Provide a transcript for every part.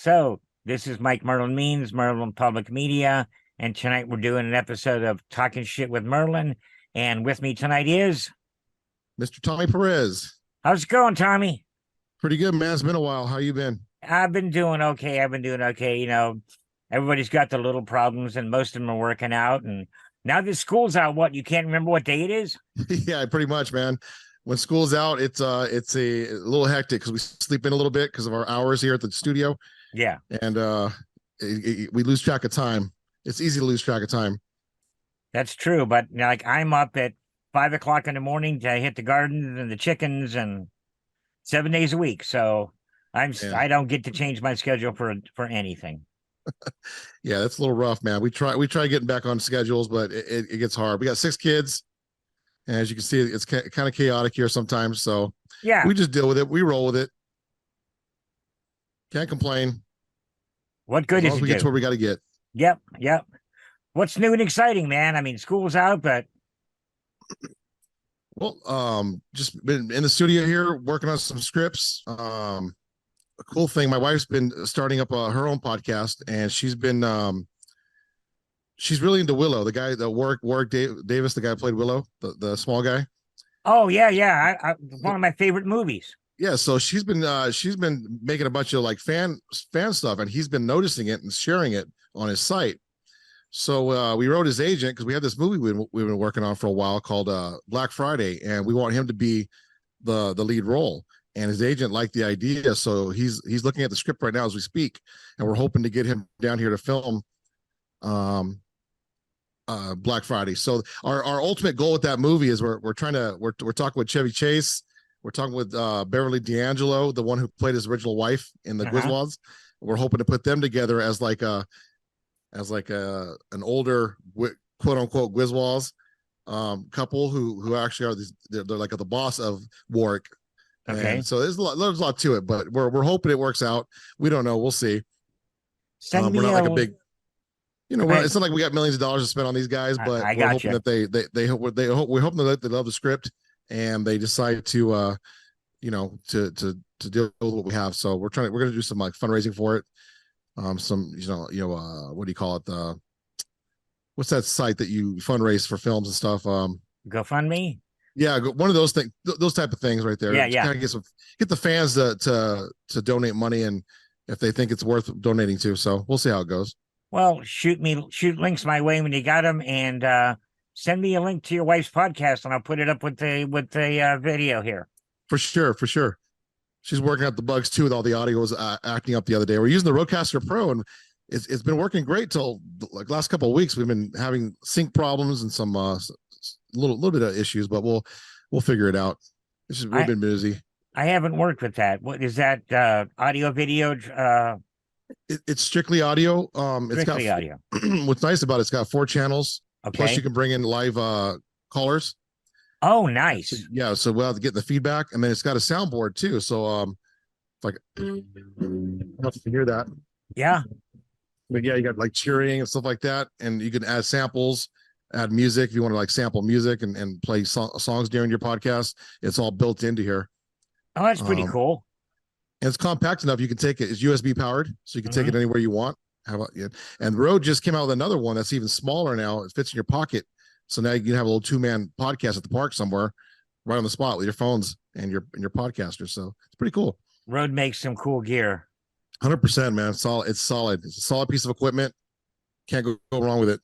So this is Mike Merlin Means, Merlin Public Media, and tonight we're doing an episode of Talking Shit with Merlin. And with me tonight is Mr. Tommy Perez. How's it going, Tommy? Pretty good, man. It's been a while. How you been? I've been doing okay. You know, everybody's got their little problems, and most of them are working out. And now that school's out, what, you can't remember what day it is? Yeah, pretty much, man. When school's out, it's a little hectic because we sleep in a little bit because of our hours here at the studio. Yeah, and we lose track of time. It's easy to lose track of time. that's true. But you know, like I'm up at 5 o'clock in the morning to hit the gardens and the chickens, and 7 days a week. So I don't get to change my schedule for anything. Yeah, that's a little rough, man. We try getting back on schedules, but it gets hard. We got 6 kids, and as you can see, it's kind of chaotic here sometimes. So Yeah, we just deal with it. We roll with it. Can't complain. what good As long is as it we get to where we got to get. Yep. What's new and exciting, man? I mean, school's out, but Well, just been in the studio here working on some scripts. A cool thing, my wife's been starting up her own podcast, and she's really into Willow, the guy that Warwick Davis, the guy who played Willow, the small guy. oh yeah, one of my favorite movies. Yeah, so she's been making a bunch of like fan stuff, and he's been noticing it and sharing it on his site. So we wrote his agent because we had this movie we've been working on for a while called Black Friday, and we want him to be the lead role. And his agent liked the idea, so he's looking at the script right now as we speak, and we're hoping to get him down here to film Black Friday. So our ultimate goal with that movie is we're talking with Chevy Chase, we're talking with Beverly D'Angelo, the one who played his original wife in the Griswolds. We're hoping to put them together as an older quote unquote Griswolds couple who actually are they're like the boss of Warwick. Okay, and so there's a lot to it, but we're hoping it works out. We don't know. We'll see. send me We're not like a big. big, it's not like we got millions of dollars to spend on these guys, but I we're gotcha. hoping that they hope that they love the script and they decide to to deal with what we have. So we're going to do some like fundraising for it. Some what do you call it? What's that site that you fundraise for films and stuff? GoFundMe. Yeah, one of those things, those type of things right there. Yeah. Kind of get the fans to donate money, and if they think it's worth donating to. So we'll see how it goes. Well, shoot links my way when you got them, and send me a link to your wife's podcast, and I'll put it up with the video here. For sure. She's working out the bugs too with all the audio was acting up the other day. We're using the Rodecaster Pro, and it's been working great till like last couple of weeks. We've been having sync problems and some little bit of issues, but we'll figure it out. We've been busy. I haven't worked with that. What is that? Audio, video? It's strictly audio. Strictly audio. What's nice about it's got 4 channels. Okay. Plus you can bring in live callers. Oh, nice. So we'll have to get the feedback, and then it's got a soundboard too. So like I have to hear that. Yeah. But yeah, you got like cheering and stuff like that, and you can add samples, add music if you want to like sample music and play songs during your podcast. It's all built into here. Oh, that's pretty cool. And it's compact enough. You can take it. It's USB powered, so you can take it anywhere you want. How about you? And Rode just came out with another one that's even smaller now. It fits in your pocket. So now you can have a little 2-man podcast at the park somewhere, right on the spot with your phones and your podcaster. So it's pretty cool. Rode makes some cool gear. 100%, man. It's solid. It's a solid piece of equipment. Can't go wrong with it.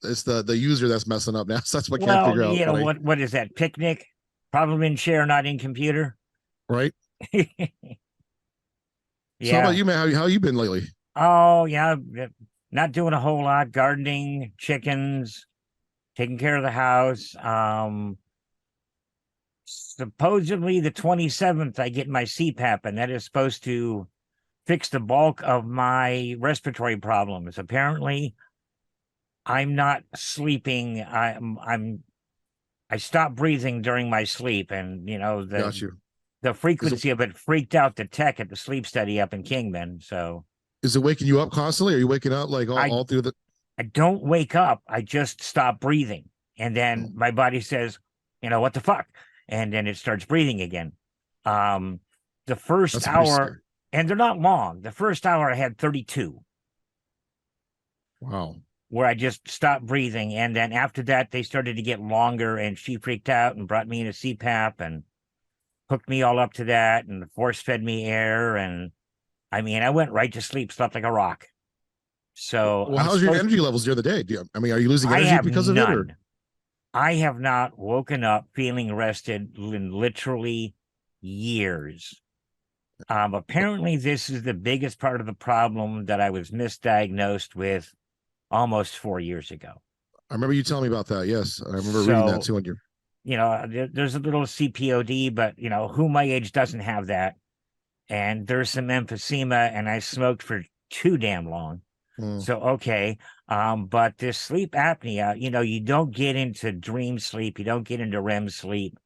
It's the user that's messing up now. So that's what I can't figure out. You know, what is that? Picnic? Problem in chair, not in computer. Right. Yeah. So how about you, man? How you been lately? Oh, yeah. Not doing a whole lot. Gardening, chickens, taking care of the house. Supposedly the 27th, I get my CPAP, and that is supposed to fix the bulk of my respiratory problems. Apparently, I'm not sleeping. I stop breathing during my sleep, and Got you. the frequency of it freaked out the tech at the sleep study up in Kingman. So is it waking you up constantly? Are you waking up like all through the? I don't wake up. I just stop breathing, and then my body says, what the fuck? And then it starts breathing again. The first hour and they're not long. The first hour I had 32. Wow. Where I just stopped breathing. And then after that, they started to get longer, and she freaked out and brought me in a CPAP and hooked me all up to that and force fed me air. And I mean, I went right to sleep, slept like a rock. So Well, how's your energy levels during the day? I mean, are you losing I energy have because of it? Or none. I have not woken up feeling rested in literally years. Apparently, this is the biggest part of the problem that I was misdiagnosed with almost 4 years ago. I remember you telling me about that. Yes, I remember reading that So, too on your. there's a little CPOD, but who my age doesn't have that? And there's some emphysema, and I smoked for too damn long. So okay, but this sleep apnea, you don't get into dream sleep, you don't get into REM sleep,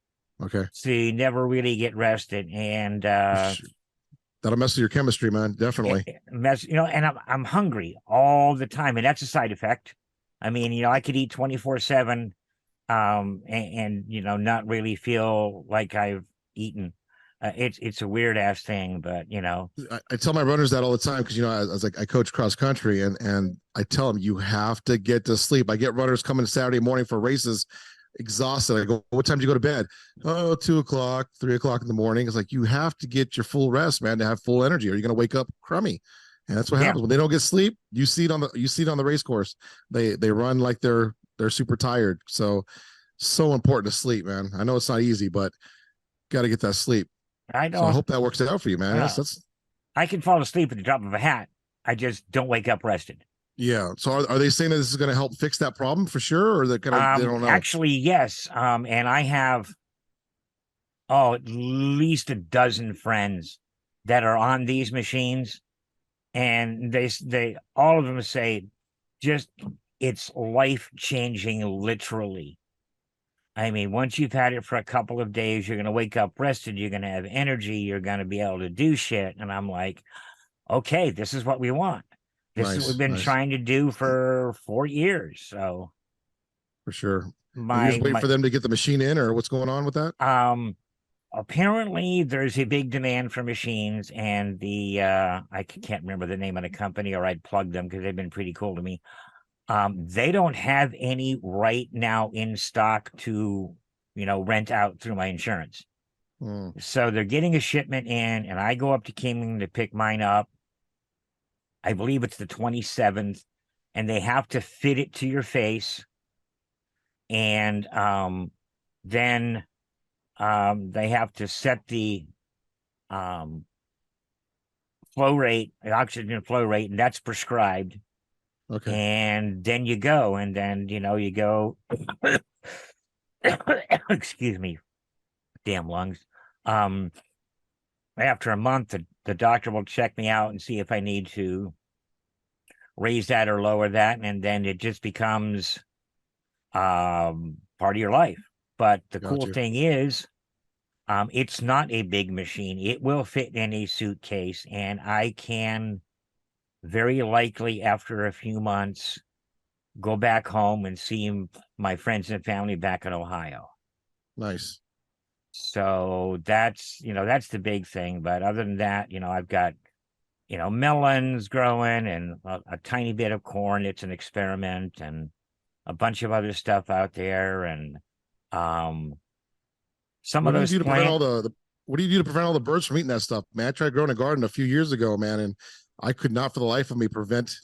Okay. so you never really get rested, and That'll mess with your chemistry, man. Definitely. and I'm hungry all the time, and that's a side effect. I mean, I could eat 24/7, and not really feel like I've eaten. It's a weird ass thing, but I tell my runners that all the time because I was like I coach cross country and I tell them you have to get to sleep. I get runners coming Saturday morning for races, exhausted. I go, what time do you go to bed? Oh, 2 o'clock, 3 o'clock in the morning. It's like you have to get your full rest, man, to have full energy, or you're gonna wake up crummy. And that's what yeah. happens when they don't get sleep. You see it on the race course. They run like they're super tired. So important to sleep, man. I know it's not easy, but got to get that sleep. I So I don't. hope that works out for you, man. That's I can fall asleep at the drop of a hat. I just don't wake up rested. yeah. So are they saying that this is going to help fix that problem for sure, or they're gonna they don't know? Actually, yes. And I have at least a dozen friends that are on these machines, and they all of them say just it's life changing, literally. I mean, once you've had it for a couple of days, you're going to wake up rested, you're going to have energy, you're going to be able to do shit. And I'm like, okay, this is what we want. This is what we've been trying to do for 4 years. So for sure. Are you my just waiting my for them to get the machine in, or what's going on with that? apparently there's a big demand for machines, and the I can't remember the name of the company, or I'd plug them because they've been pretty cool to me. They don't have any right now in stock to rent out through my insurance. So they're getting a shipment in, and I go up to Kingman to pick mine up. I believe it's the 27th, and they have to fit it to your face. And then they have to set the flow rate, the oxygen flow rate, and that's prescribed. Okay. And then you go, and then you go. Excuse me, damn lungs. After a month, the doctor will check me out and see if I need to raise that or lower that, and then it just becomes part of your life. But the cool thing is, it's not a big machine. It will fit in a suitcase, and I can very likely, after a few months, go back home and see my friends and family back in Ohio. Nice. So that's the big thing. But other than that, I've got melons growing and a tiny bit of corn. It's an experiment, and a bunch of other stuff out there. And some What of do you those do to prevent all the what do you do to prevent all the birds from eating that stuff, man? I tried growing a garden a few years ago, man, and I could not for the life of me prevent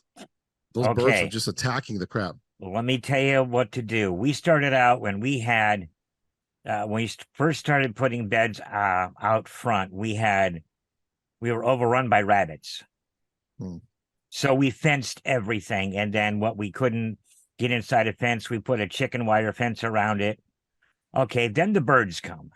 those birds from just attacking the crap. Well, let me tell you what to do. We started out when we had when we first started putting beds out front, we were overrun by rabbits. So we fenced everything, and then what we couldn't get inside a fence, we put a chicken wire fence around it. Okay, then the birds come.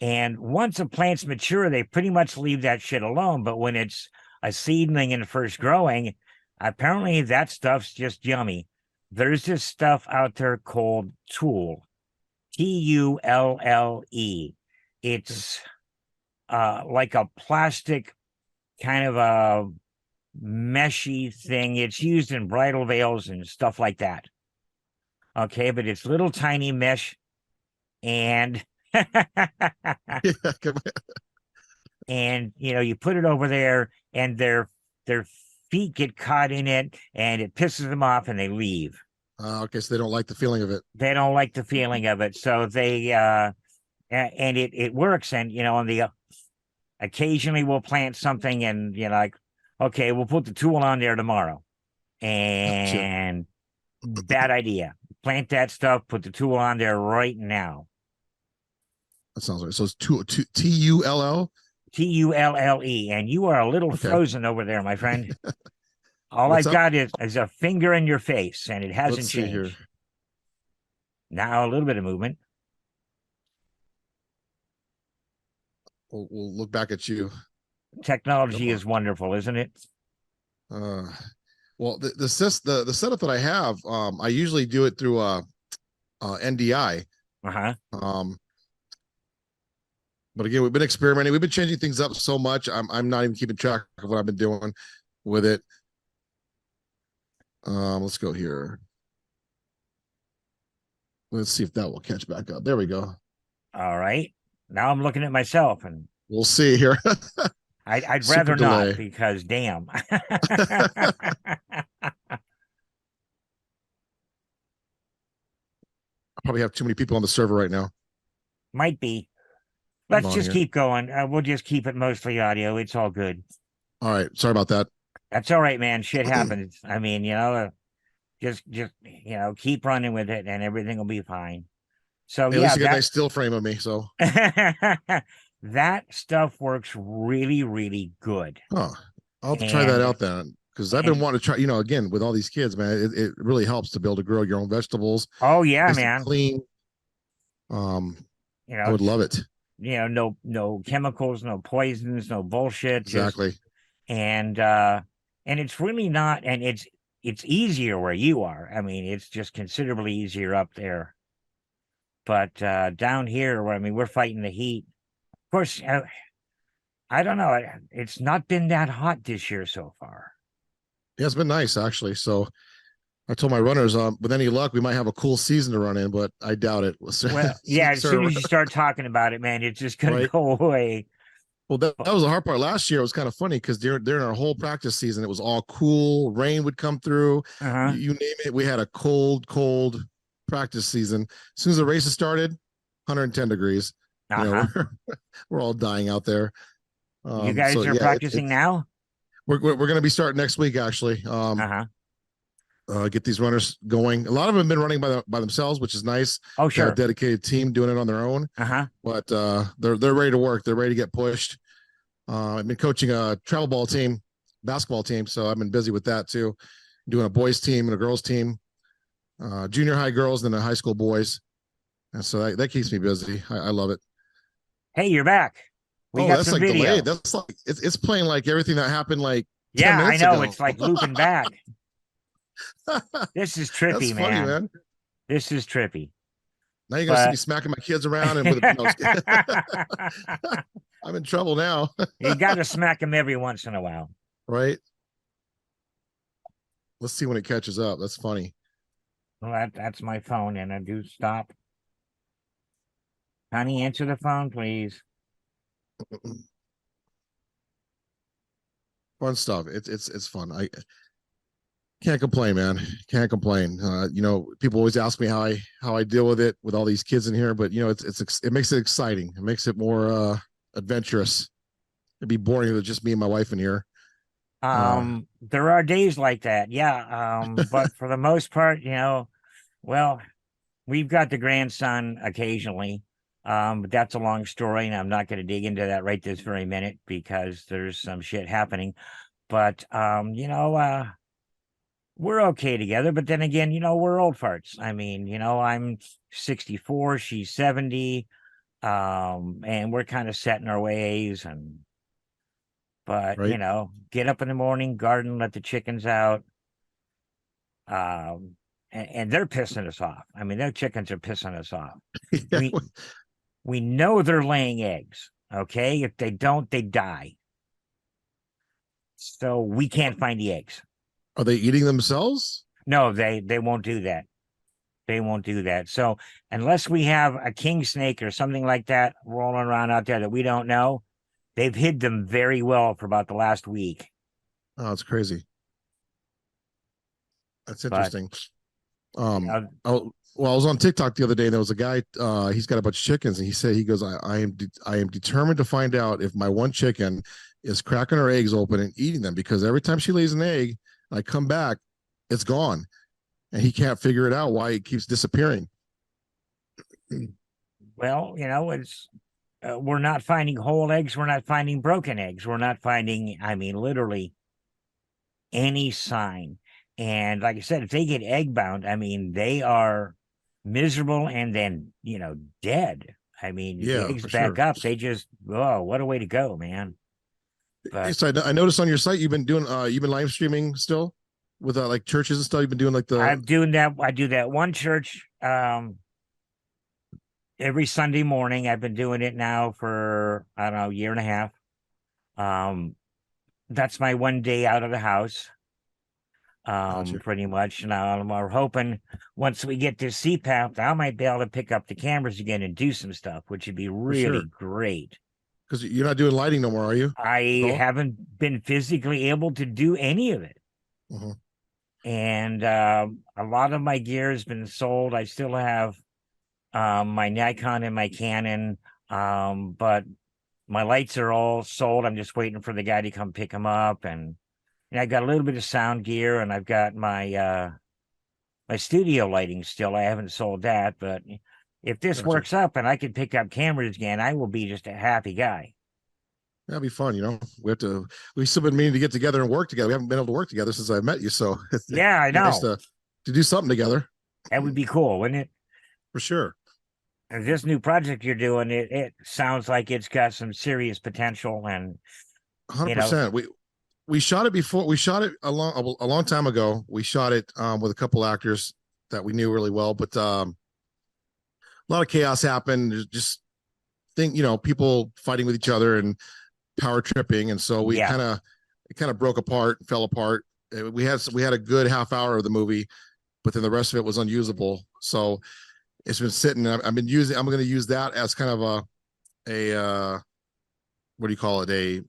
And once a plant's mature, they pretty much leave that shit alone. But when it's a seedling and first growing, apparently that stuff's just yummy. There's this stuff out there called Tulle, Tulle. It's like a plastic kind of a meshy thing. It's used in bridal veils and stuff like that. Okay, but it's little tiny mesh, and and you put it over there, and their feet get caught in it, and it pisses them off, and they leave. Okay, so they don't like the feeling of it. They don't like the feeling of it, so they and it works. And on the occasionally we'll plant something, and like, okay, we'll put the tool on there tomorrow, Gotcha. and bad idea. Plant that stuff, put the tool on there right now. That sounds right. So it's Tull. Tulle, and you are a little Okay. frozen over there, my friend. All What's I've up? got is a finger in your face, and it hasn't Let's see here. changed. Now a little bit of movement. We'll look back at you. Technology is wonderful, isn't it? Well, the setup that I have, I usually do it through NDI. Uh-huh. But again, we've been experimenting. We've been changing things up so much. I'm not even keeping track of what I've been doing with it. Let's go here. Let's see if that will catch back up. There we go. All right. Now I'm looking at myself, and We'll see here. I'd Super rather delay. not, because damn. I probably have too many people on the server right now. Might be. Let's just here. keep going. We'll just keep it mostly audio. It's all good. All right. Sorry about that. That's all right, man. Shit happens. I mean, just keep running with it, and everything will be fine. So At yeah, least you got a nice still frame of me. So that stuff works really, really good. I'll have to try that out then, because I've been wanting to try. Again, with all these kids, man, it really helps to be able to grow your own vegetables. Oh yeah, man. Clean. I would love it. No chemicals, no poisons, no bullshit. Exactly. And it's really not, and it's easier where you are. I mean, it's just considerably easier up there. But down here, where we're fighting the heat. Of course, I don't know. It's not been that hot this year so far. Yeah, it's been nice actually. So I told my runners, with any luck, we might have a cool season to run in, but I doubt it. Well, yeah, as soon as you start talking about it, man, it's just gonna go away. Well, that was the hard part. Last year it was kind of funny because during our whole practice season, it was all cool. Rain would come through. You name it. We had a cold practice season. As soon as the races started, 110 degrees. We're all dying out there. You guys are practicing now? We're going to be starting next week, actually. Get these runners going. A lot of them have been running by themselves, which is nice. Oh, sure. Got a dedicated team doing it on their own. But they're ready to work. They're ready to get pushed. I've been coaching a travel ball team, basketball team, so I've been busy with that too. Doing a boys team and a girls team, junior high girls and a high school boys, and so that keeps me busy. I love it. Hey, you're back. We got that's some like video. delayed. That's like it's playing like everything that happened like 10 minutes I know ago. It's like looping back. This is trippy, That's funny, man. This is trippy. Now you're gonna see me smacking my kids around, and I'm in trouble now. You got to smack them every once in a while, right? Let's see when it catches up. That's funny. Well, that's my phone, and I do stop. Honey, answer the phone, please. Fun stuff. It's fun. I can't complain, man. Can't complain. People always ask me how I deal with it with all these kids in here, but it makes it exciting. It makes it more adventurous. It'd be boring if it was just me and my wife in here. There are days like that, yeah. But for the most part, well, we've got the grandson occasionally. But that's a long story, and I'm not going to dig into that right this very minute because there's some shit happening. But we're okay together. But then again, we're old farts. I mean, I'm 64, she's 70, and we're kind of set in our ways. But right. Get up in the morning, garden, let the chickens out. And they're pissing us off. I mean, their chickens are pissing us off. Yeah. We know they're laying eggs. Okay. If they don't, they die. So we can't find the eggs. Are they eating themselves? No, they won't do that. They won't do that. So unless we have a king snake or something like that rolling around out there that we don't know, they've hid them very well for about the last week. Oh, it's crazy. That's But interesting. uh, Well, I was on TikTok the other day, and there was a guy. He's got a bunch of chickens, and he said, he goes, I am determined to find out if my one chicken is cracking her eggs open and eating them, because every time she lays an egg, I come back, it's gone, and he can't figure it out why it keeps disappearing. well, it's we're not finding whole eggs. We're not finding broken eggs. We're not finding, I mean, literally any sign. And like I said, if they get egg bound, I mean, they are miserable and then, dead. I mean, the Yeah, eggs for back sure. up, they just, oh, what a way to go, man. But So I noticed on your site you've been live streaming still with like churches and stuff. You've been doing like the I'm doing that. I do that one church every Sunday morning. I've been doing it now for, I don't know, a year and a half. Um, that's my one day out of the house. gotcha. Pretty much. Now we're hoping once we get this CPAP, I might be able to pick up the cameras again and do some stuff, which would be For really sure. great. Because you're not doing lighting no more, are you? At I all? haven't been physically able to do any of it. Uh-huh. And a lot of my gear has been sold. I still have my Nikon and my Canon, but my lights are all sold. I'm just waiting for the guy to come pick them up, and I've got a little bit of sound gear, and I've got my studio lighting still. I haven't sold that, but if this Gotcha. works up and I can pick up cameras again, I will be just a happy guy. That'd be fun, we've still been meaning to get together and work together. We haven't been able to work together since I met you, so it's Yeah, I nice know. to do something together That would be cool, wouldn't it? for sure. And this new project you're doing, it sounds like it's got some serious potential, and you know, 100%. We shot it before. We shot it a long time ago. We shot it with a couple actors that we knew really well, but a lot of chaos happened. There's just people fighting with each other and power tripping, and so we yeah, kind of broke apart, fell apart. We had a good half hour of the movie, but then the rest of it was unusable. So it's been sitting. I'm going to use that as kind of a what do you call it, a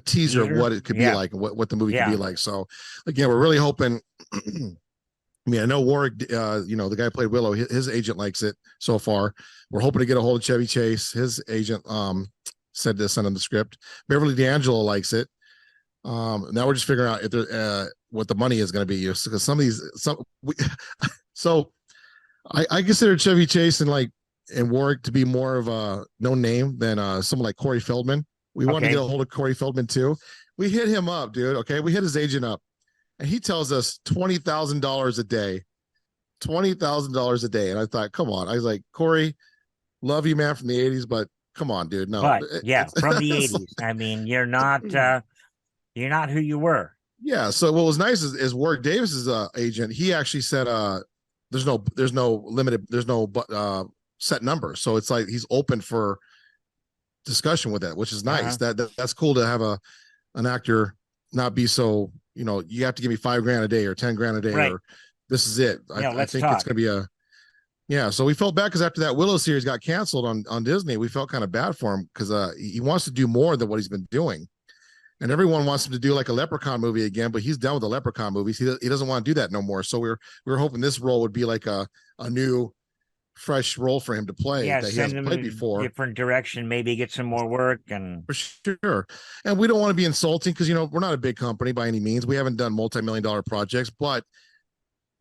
teaser of teaser. what it could be Yeah, like and what the movie could be yeah. like. So again, we're really hoping. I mean, I know Warwick, the guy who played Willow, his agent likes it so far. We're hoping to get a hold of Chevy Chase. His agent said to send him the script. Beverly D'Angelo likes it. Now we're just figuring out if what the money is going to be used, because so I consider Chevy Chase and Warwick to be more of a known name than someone like Corey Feldman. We wanted to Okay. get a hold of Corey Feldman too. We hit him up, dude. Okay, we hit his agent up, and he tells us $20,000 a day. $20,000 a day, and I thought, come on. I was like, Corey, love you, man, from the '80s, but come on, dude. No, But yeah, from the it's '80s. I mean, you're not who you were. yeah. So what was nice is Warwick Davis's agent. He actually said, there's no limited, there's no set number. So it's like he's open for discussion with it, which is nice. That's cool to have an actor not be so, you have to give me $5,000 a day or $10,000 a day, Right. or this is it. I Let's think talk. it's going to be yeah. So we felt bad because after that Willow series got canceled on Disney, we felt kind of bad for him because he wants to do more than what he's been doing. And everyone wants him to do like a Leprechaun movie again, but he's done with the Leprechaun movies. He doesn't want to do that no more. So we were hoping this role would be like a new, fresh role for him to play Yeah, that he send hasn't him played in a before. different direction, maybe get some more work. And For sure. And we don't want to be insulting because we're not a big company by any means. We haven't done multi-million-dollar projects, but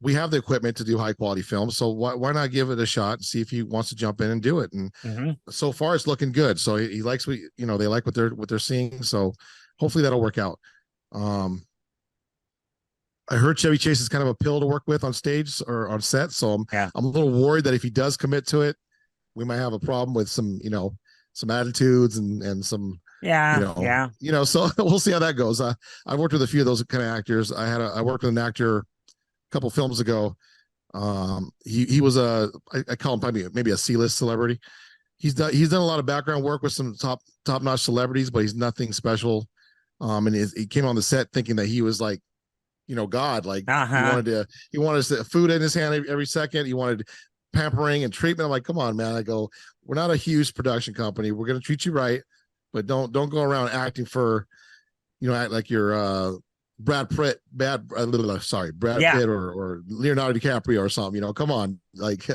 we have the equipment to do high quality films. So why not give it a shot and see if he wants to jump in and do it? And so far it's looking good. So he likes they like what they're seeing. So hopefully that'll work out. I heard Chevy Chase is kind of a pill to work with on stage or on set. So I'm a little worried that if he does commit to it, we might have a problem with some attitudes and some, so we'll see how that goes. I worked with a few of those kind of actors. I worked with an actor a couple films ago. He was I call him probably maybe a C-list celebrity. He's done a lot of background work with some top-notch celebrities, but he's nothing special. And he came on the set thinking that he was like, God, like he wanted food in his hand every second. He wanted pampering and treatment. I'm like, come on, man. I go, we're not a huge production company. We're going to treat you right. but don't go around acting for, act like you're Brad Pitt, Brad Yeah, Pitt or Leonardo DiCaprio or something. Come on, like,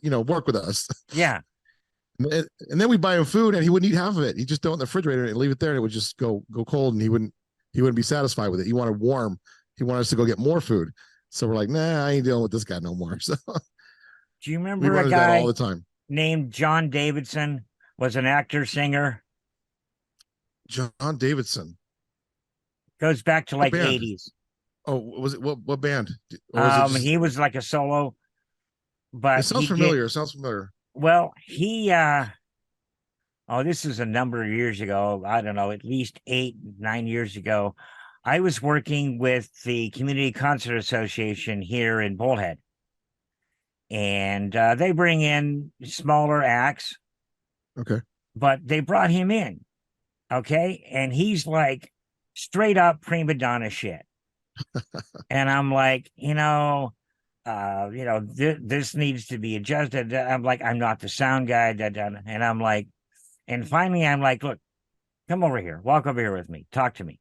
work with us. yeah. And then we buy him food, and he wouldn't eat half of it. He'd just throw it in the refrigerator and leave it there, and it would just go cold, and he wouldn't be satisfied with it. He wanted warm. He wanted us to go get more food. So we're like, nah, I ain't dealing with this guy no more. So Do you we remember run a into that all guy the time. named John Davidson? Was an actor, singer. John Davidson. Goes back to What like band? 80s. Oh, was it what band? Or is it just? He was like a solo, It but sounds he did familiar. It sounds familiar. well. Oh, this is a number of years ago. I don't know, at least 8, 9 years ago. I was working with the Community Concert Association here in Bullhead, and they bring in smaller acts, Okay. but they brought him in, okay, and he's like straight up prima donna shit, and I'm like, this needs to be adjusted. I'm like, I'm not the sound guy, and I'm like, and finally, I'm like, look, come over here, walk over here with me, talk to me.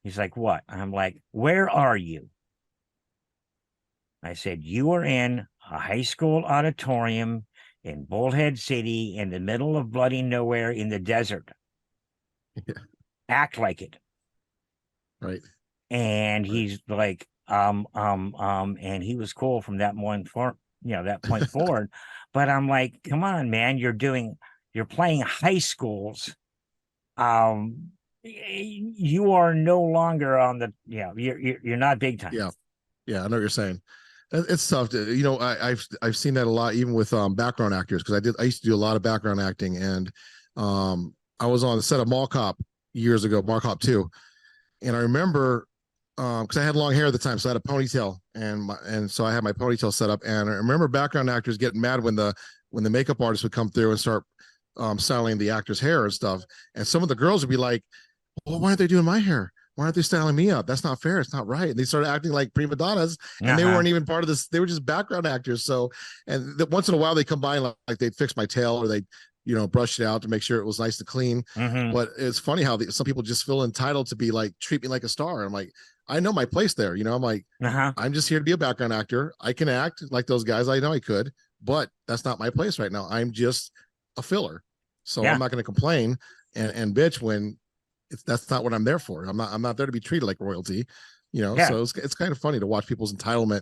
He's like, what? I'm like, where are you? I said, you are in a high school auditorium in Bullhead City in the middle of bloody nowhere in the desert. Yeah. Act like it. Right. And Right. he's like, and he was cool from that that point forward. But I'm like, come on, man, you're playing high schools. You are no longer on the, you're not big time. Yeah. Yeah. I know what you're saying. It's tough to, I've seen that a lot, even with background actors, because I used to do a lot of background acting, and I was on the set of Mall Cop years ago, Mall Cop 2, and I remember because I had long hair at the time, so I had a ponytail, and so I had my ponytail set up, and I remember background actors getting mad when the makeup artist would come through and start styling the actor's hair and stuff, and some of the girls would be like, well, why aren't they doing my hair? Why aren't they styling me up? That's not fair. It's not right. And they started acting like prima donnas, and they weren't even part of this. They were just background actors. So, and once in a while they come by and like they'd fix my tail, or they, brush it out to make sure it was nice to clean. Mm-hmm. But it's funny how some people just feel entitled to be like, treat me like a star. I'm like, I know my place there. I'm like, I'm just here to be a background actor. I can act like those guys. I know I could, but that's not my place right now. I'm just a filler. So I'm not going to complain and bitch when that's not what I'm there for. I'm not there to be treated like royalty, So it's kind of funny to watch people's entitlement,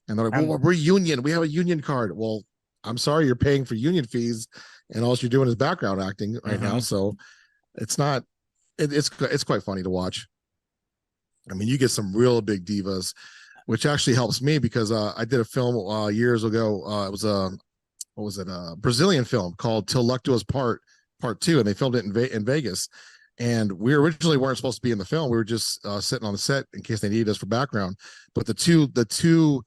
and they're like, well, we're union. We have a union card. Well, I'm sorry, you're paying for union fees, and all you're doing is background acting right now. So it's not. It's quite funny to watch. I mean, you get some real big divas, which actually helps me because I did a film years ago. It was what was it? A Brazilian film called Till Luck Do Us Part 2, and they filmed it in Vegas. And we originally weren't supposed to be in the film. We were just sitting on the set in case they needed us for background. But the two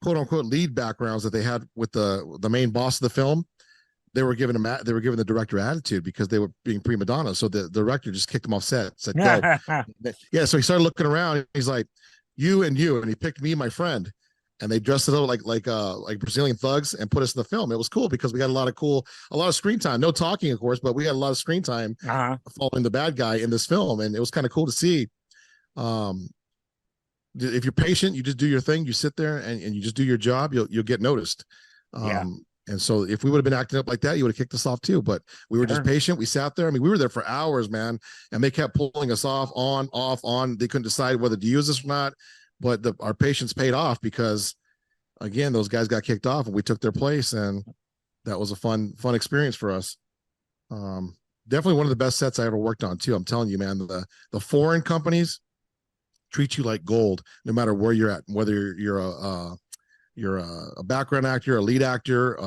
quote unquote lead backgrounds that they had with the main boss of the film, they were giving the director attitude because they were being prima donna. So the director just kicked them off set, said go. Yeah. So he started looking around. He's like, you, and he picked me and my friend. And they dressed it up like Brazilian thugs and put us in the film. It was cool because we got a lot of screen time. No talking, of course, but we had a lot of screen time following the bad guy in this film, and it was kind of cool to see. If you're patient, you just do your thing. You sit there and you just do your job. You'll get noticed. And so if we would have been acting up like that, you would have kicked us off too. But we were just patient. We sat there. I mean, we were there for hours, man, and they kept pulling us off, on. They couldn't decide whether to use us or not. But our patience paid off because, again, those guys got kicked off and we took their place, and that was a fun experience for us. Definitely one of the best sets I ever worked on too. I'm telling you, man, the foreign companies treat you like gold, no matter where you're at, whether you're a background actor, a lead actor,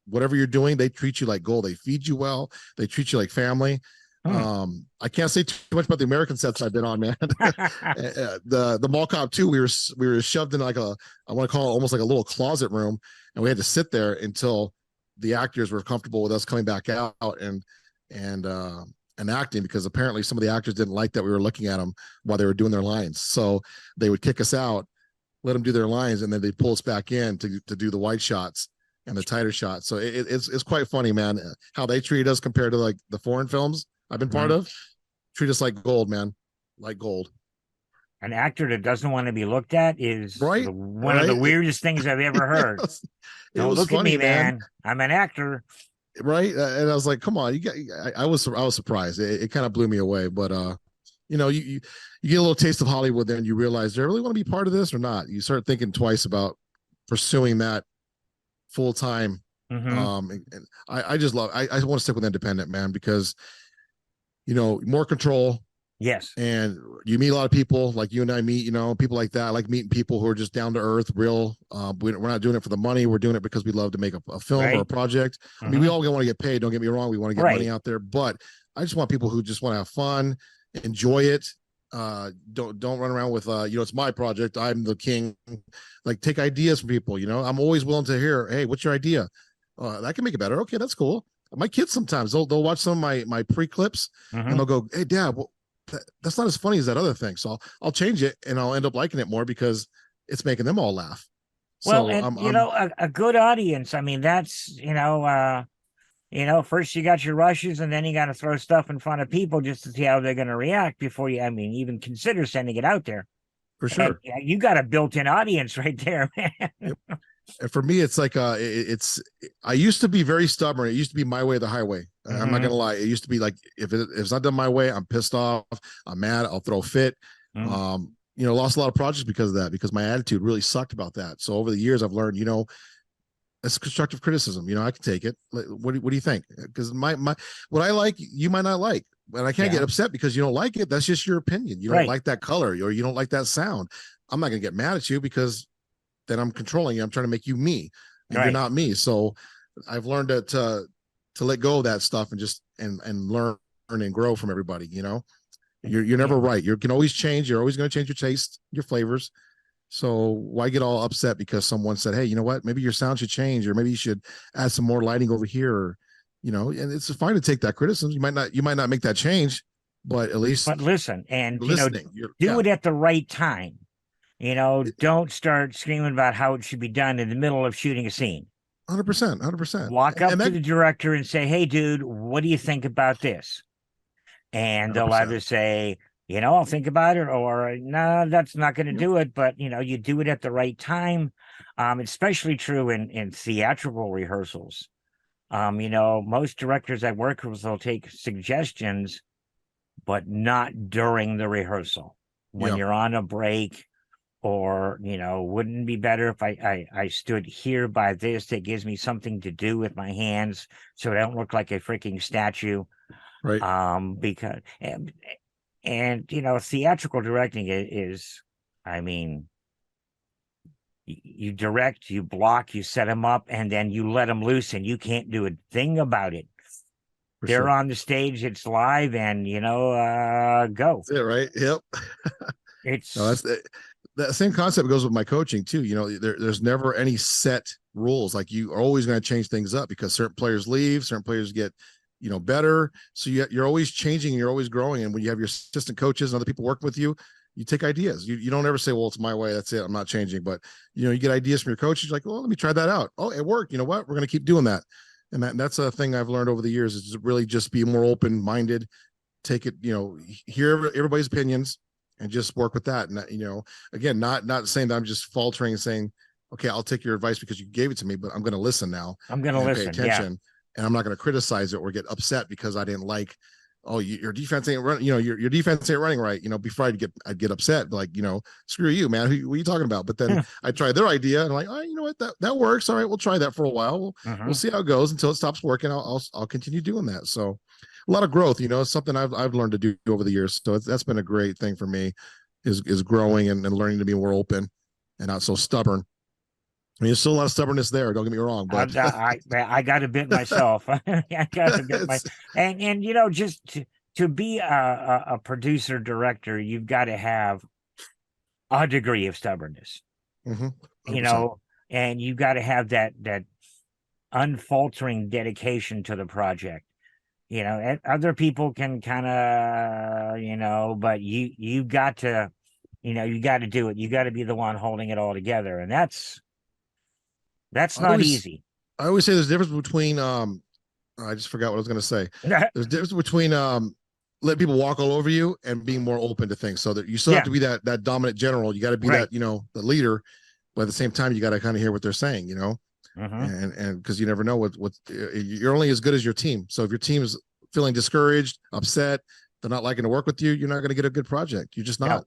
whatever you're doing, they treat you like gold. They feed you well. They treat you like family. I can't say too much about the American sets I've been on, man. The Mall Cop 2, we were shoved in like I want to call it almost like a little closet room, and we had to sit there until the actors were comfortable with us coming back out and acting, because apparently some of the actors didn't like that we were looking at them while they were doing their lines. So they would kick us out, let them do their lines, and then they pull us back in to do the wide shots and the tighter shots. So it's quite funny, man, how they treat us compared to like the foreign films. I've been part of, treat us like gold, man, like gold. An actor that doesn't want to be looked at is Right, one of right. the weirdest things I've ever heard. It Don't was look at funny, me, man. I'm an actor. right? And I was like, come on, you got. I was surprised. It kind of blew me away, but you know, you get a little taste of Hollywood, then you realize, do I really want to be part of this or not? You start thinking twice about pursuing that full time. Mm-hmm. And I just love. I want to stick with independent, man, because you know, more control, Yes. and you meet a lot of people like you and I meet, you know, people like that. I like meeting people who are just down to earth, real. We're not doing it for the money. We're doing it because we love to make a film or a Right. project. I mean, we Mm-hmm. all want to get paid. Don't get me wrong. We want to get money Right. out there, but I just want people who just want to have fun, enjoy it. Don't run around with you know, it's my project. I'm the king. Like, take ideas from people. You know, I'm always willing to hear, hey, what's your idea? That can make it better. Okay, that's cool. My kids sometimes they'll watch some of my pre clips and Mm-hmm. they'll go, hey, Dad, that's not as funny as that other thing. So I'll change it and I'll end up liking it more because it's making them all laugh. Well, So and I'm a good audience. I mean, that's first you got your rushes, and then you got to throw stuff in front of people just to see how they're going to react before you, I mean, even consider sending it out there. for And sure. yeah, you got a built-in audience right there, man. Yep. And for me, it's like it's. I used to be very stubborn. It used to be my way or the highway. I'm not Mm-hmm. gonna lie. It used to be like if it's not done my way, I'm pissed off. I'm mad. I'll throw a fit. Mm-hmm. You know, lost a lot of projects because of that, because my attitude really sucked about that. So over the years, I've learned, you know, it's constructive criticism. You know, I can take it. What do you think? Because my what I like, you might not like, and I can't Yeah. get upset because you don't like it. That's just your opinion. You don't Right. like that color, or you don't like that sound. I'm not gonna get mad at you because then I'm controlling you. I'm trying to make you me, and you're Right. not me. So I've learned to let go of that stuff and just and learn and grow from everybody. You know, you're Yeah. never right. You can always change. You're always going to change your taste, your flavors. So why get all upset because someone said, hey, you know what? Maybe your sound should change, or maybe you should add some more lighting over here. Or, you know, and it's fine to take that criticism. You might not make that change, but at least But listen, and listening. do it at the right time. Don't start screaming about how it should be done in the middle of shooting a scene. 100%, 100%. Walk up And to that the director and say, "Hey, dude, what do you think about this?" And they'll 100%. either say, I'll think about it, or no, that's not going to Yep. do it. But you do it at the right time. Especially true in theatrical rehearsals. Most directors I work with will take suggestions, but not during the rehearsal. When Yeah. you're on a break, or wouldn't it be better if I stood here by this? It gives me something to do with my hands, so I don't look like a freaking statue. Right. Because theatrical directing is, I mean, you direct, you block, you set them up, and then you let them loose, and you can't do a thing about it. For They're sure. on the stage, it's live, and go. That's it, right? Yep. No, It's that's that same concept goes with my coaching too. You know, there's never any set rules. Like, you are always going to change things up because certain players leave, certain players get, you know, better. So you're always changing and you're always growing. And when you have your assistant coaches and other people working with you, you take ideas. You don't ever say, well, it's my way. That's it. I'm not changing. But, you know, you get ideas from your coaches. You're like, well, let me try that out. Oh, it worked. You know what? We're going to keep doing that. And that's a thing I've learned over the years, is really just be more open minded, take it, you know, hear everybody's opinions and just work with that. And, you know, again, not saying that I'm just faltering and saying, okay, I'll take your advice because you gave it to me, but I'm going to listen now I'm gonna and pay listen. Yeah. attention. And I'm not going to criticize it or get upset because I didn't like, oh, your defense ain't running, you know, your defense ain't running right. You know, before I'd get upset, like, you know, screw you, man. What are you talking about? But then I tried their idea and I'm like, oh, you know what, that works. All right, we'll try that for a while. We'll see how it goes until it stops working. I'll continue doing that. So a lot of growth, you know, it's something I've learned to do over the years. So that's been a great thing for me, is growing and learning to be more open and not so stubborn. I mean, there's still a lot of stubbornness there. Don't get me wrong, but I got a bit myself. I got a bit it's and just to be a producer director, you've got to have a degree of stubbornness. 100%. And you got to have that unfaltering dedication to the project. And other people can kind of, but you got to, you got to do it. You got to be the one holding it all together, and that's I not always easy. I always say there's a difference between I just forgot what I was going to say. There's a difference between let people walk all over you and being more open to things. So that you still have to be that dominant general. You got to be that, the leader, but at the same time, you got to kind of hear what they're saying, and because you never know what you're only as good as your team. So if your team is feeling discouraged, upset, they're not liking to work with you, you're not going to get a good project. You're just not. Yeah.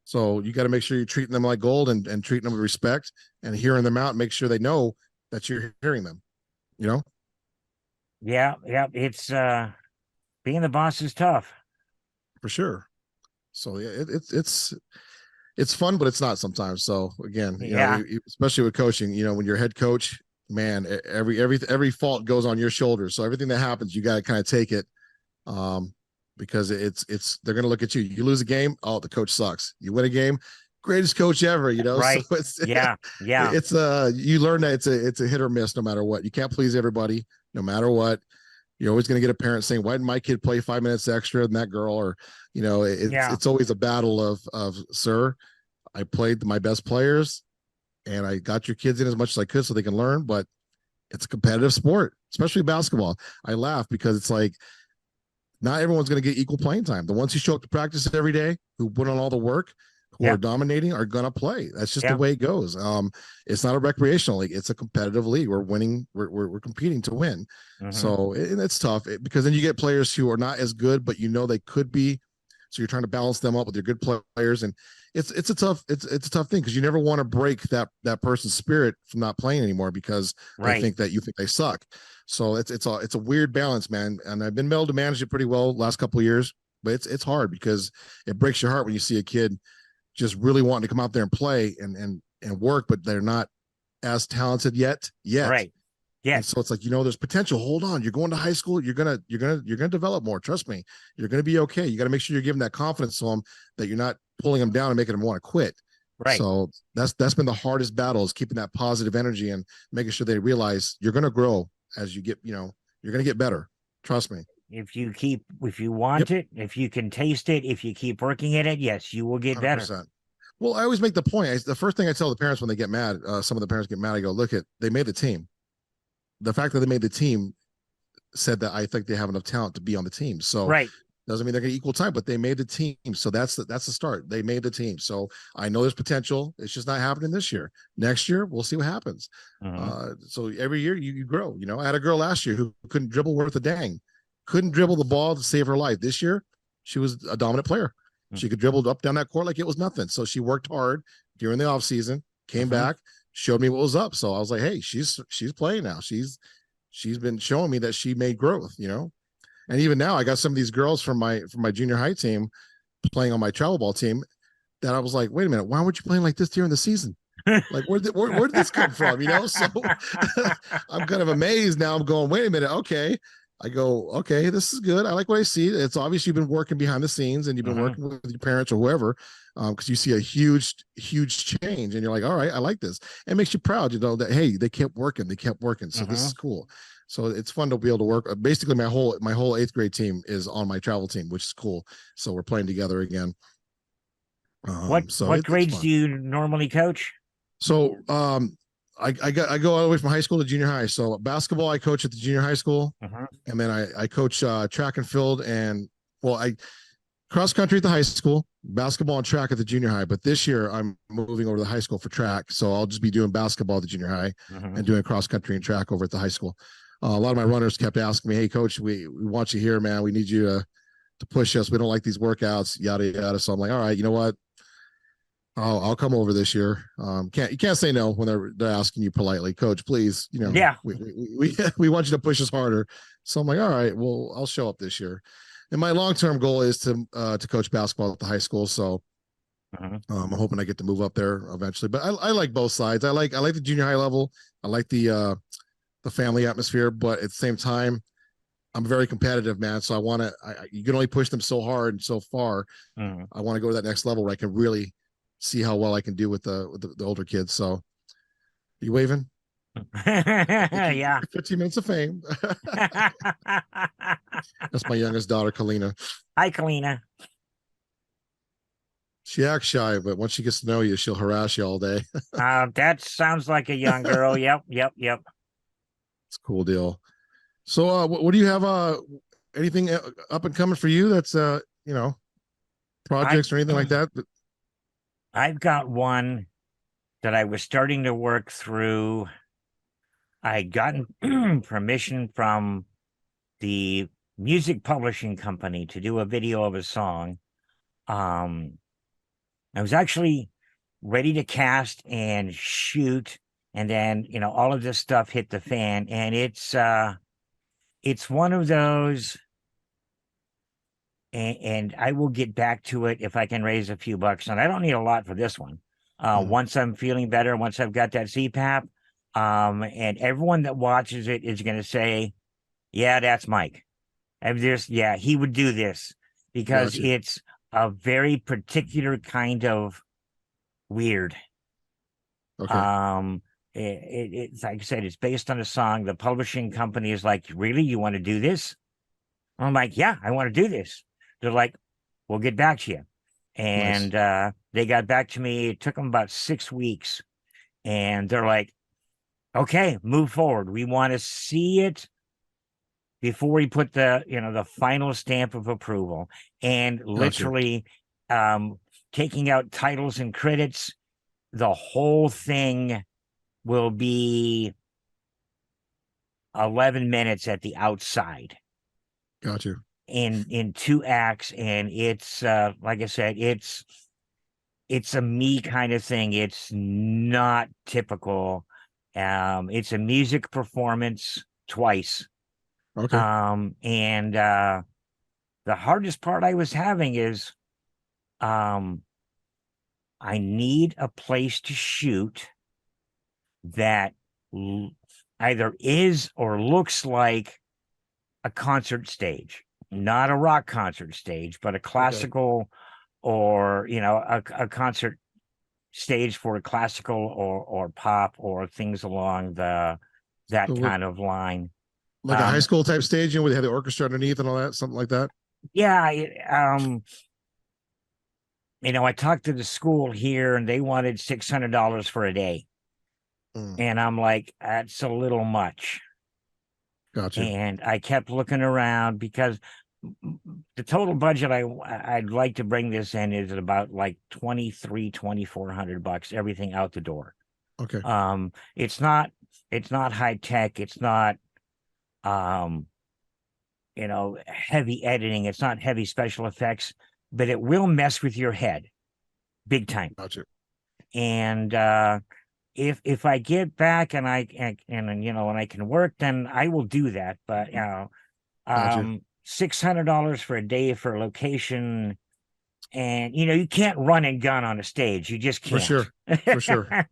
So you got to make sure you're treating them like gold and treating them with respect and hearing them out and make sure they know that you're hearing them, Yeah. It's being the boss is tough. For sure. So yeah, it's fun, but it's not sometimes. So again, especially with coaching, when you're head coach, man, every fault goes on your shoulders. So everything that happens, you got to kind of take it, because they're going to look at you. You lose a game, oh, the coach sucks. You win a game, greatest coach ever. Right? So it's It's you learn that it's a hit or miss no matter what. You can't please everybody no matter what. You're always going to get a parent saying, "Why didn't my kid play 5 minutes extra than that girl?" Or, it's always a battle of, sir, I played my best players, and I got your kids in as much as I could so they can learn. But it's a competitive sport, especially basketball. I laugh because it's like not everyone's going to get equal playing time. The ones who show up to practice every day, who put on all the work, who are dominating, are going to play. That's just the way it goes. It's not a recreational league. It's a competitive league. We're winning. We're competing to win. So it's tough because then you get players who are not as good, but they could be. So you're trying to balance them up with your good players. And it's a tough thing because you never want to break that person's spirit from not playing anymore because they think that you think they suck. So it's a weird balance, man. And I've been able to manage it pretty well last couple of years, but it's hard because it breaks your heart when you see a kid just really wanting to come out there and play and work, but they're not as talented yet. Right. Yeah. And so it's like, there's potential. Hold on. You're going to high school. You're going to develop more. Trust me. You're going to be okay. You got to make sure you're giving that confidence to them that you're not pulling them down and making them want to quit. Right. So that's been the hardest battle, is keeping that positive energy and making sure they realize you're going to grow as you get, you're going to get better. Trust me. If you want it, if you can taste it, if you keep working at it, yes, you will get 100%. better. Well, I always make the point. The first thing I tell the parents when they get mad, some of the parents get mad, I go, look, they made the team. The fact that they made the team said that I think they have enough talent to be on the team. So doesn't mean they're going to equal time, but they made the team. So that's the start. They made the team. So I know there's potential. It's just not happening this year. Next year, we'll see what happens. So every year you grow. I had a girl last year who couldn't dribble worth a dang. Couldn't dribble the ball to save her life. This year, she was a dominant player. She could dribble up down that court like it was nothing. So she worked hard during the offseason, came back, showed me what was up. So I was like, hey, she's playing now. She's been showing me that she made growth, And even now, I got some of these girls from my junior high team playing on my travel ball team that I was like, wait a minute, why weren't you playing like this during the season? Like, where did this come from? So I'm kind of amazed now. I'm going, wait a minute, okay. I go, okay, this is good. I like what I see. It's obvious you've been working behind the scenes and you've been working with your parents or whoever, because you see a huge change and you're like, all right, I like this. It makes you proud, that, hey, they kept working. So this is cool. So it's fun to be able to work. Basically, my whole 8th grade team is on my travel team, which is cool. So we're playing together again. What grades do you normally coach? So I go all the way from high school to junior high. So basketball, I coach at the junior high school, and then I coach track and field, and I cross country at the high school, basketball and track at the junior high. But this year I'm moving over to the high school for track, so I'll just be doing basketball at the junior high and doing cross country and track over at the high school. A lot of my runners kept asking me, "Hey, coach, we want you here, man. We need you to push us. We don't like these workouts, yada yada." So I'm like, all right, you know what? I'll come over this year. You can't say no when they're asking you politely, coach, please, we want you to push us harder. So I'm like, all right, well, I'll show up this year. And my long-term goal is to coach basketball at the high school. So I'm hoping I get to move up there eventually, but I like both sides. I like the junior high level. I like the family atmosphere, but at the same time, I'm very competitive, man. So you can only push them so hard and so far. I want to go to that next level where I can really see how well I can do with the older kids. So are you waving? Yeah. 15 minutes of fame. That's my youngest daughter, Kalina. Hi, Kalina. She acts shy, but once she gets to know you, she'll harass you all day. That sounds like a young girl. Yep. It's a cool deal. So what do you have anything up and coming for you? That's I projects or anything like that? I've got one that I was starting to work through. I had gotten permission from the music publishing company to do a video of a song. Um, I was actually ready to cast and shoot, and then all of this stuff hit the fan, and it's one of those. And I will get back to it if I can raise a few bucks. And I don't need a lot for this one. Once I'm feeling better, once I've got that CPAP, and everyone that watches it is going to say, "Yeah, that's Mike." And yeah, he would do this because Gotcha. it's a very particular kind of weird. Okay. Um, it's like I said, it's based on a song. The publishing company is like, "Really, you want to do this?" I'm like, "Yeah, I want to do this." They're like, "We'll get back to you." Nice. And they got back to me. It took them about 6 weeks. And they're like, "Okay, move forward. We want to see it before we put the final stamp of approval." And Gotcha. literally taking out titles and credits, the whole thing will be 11 minutes at the outside Gotcha. in 2 acts. And it's like I said, it's a me kind of thing. It's not typical. It's a music performance twice. Okay. And the hardest part I was having is um I need a place to shoot that either is or looks like a concert stage, not a rock concert stage, but a Okay. classical, or a concert stage for classical or pop or things along that So kind of line. like a high um school type stage, where they had the orchestra underneath and all that, something like that. yeah, I talked to the school here and they wanted $600 for a day, Mm, and I'm like, that's a little much. gotcha. And I kept looking around because the total budget I'd like to bring this in is at about like 2,400 bucks, everything out the door. Okay. It's not high tech, it's not um heavy editing, it's not heavy special effects, but it will mess with your head big time. Gotcha. And if I get back and and I can work, then I will do that. But Gotcha. $600 for a day for a location, and you can't run and gun on a stage. You just For can't. sure. For sure.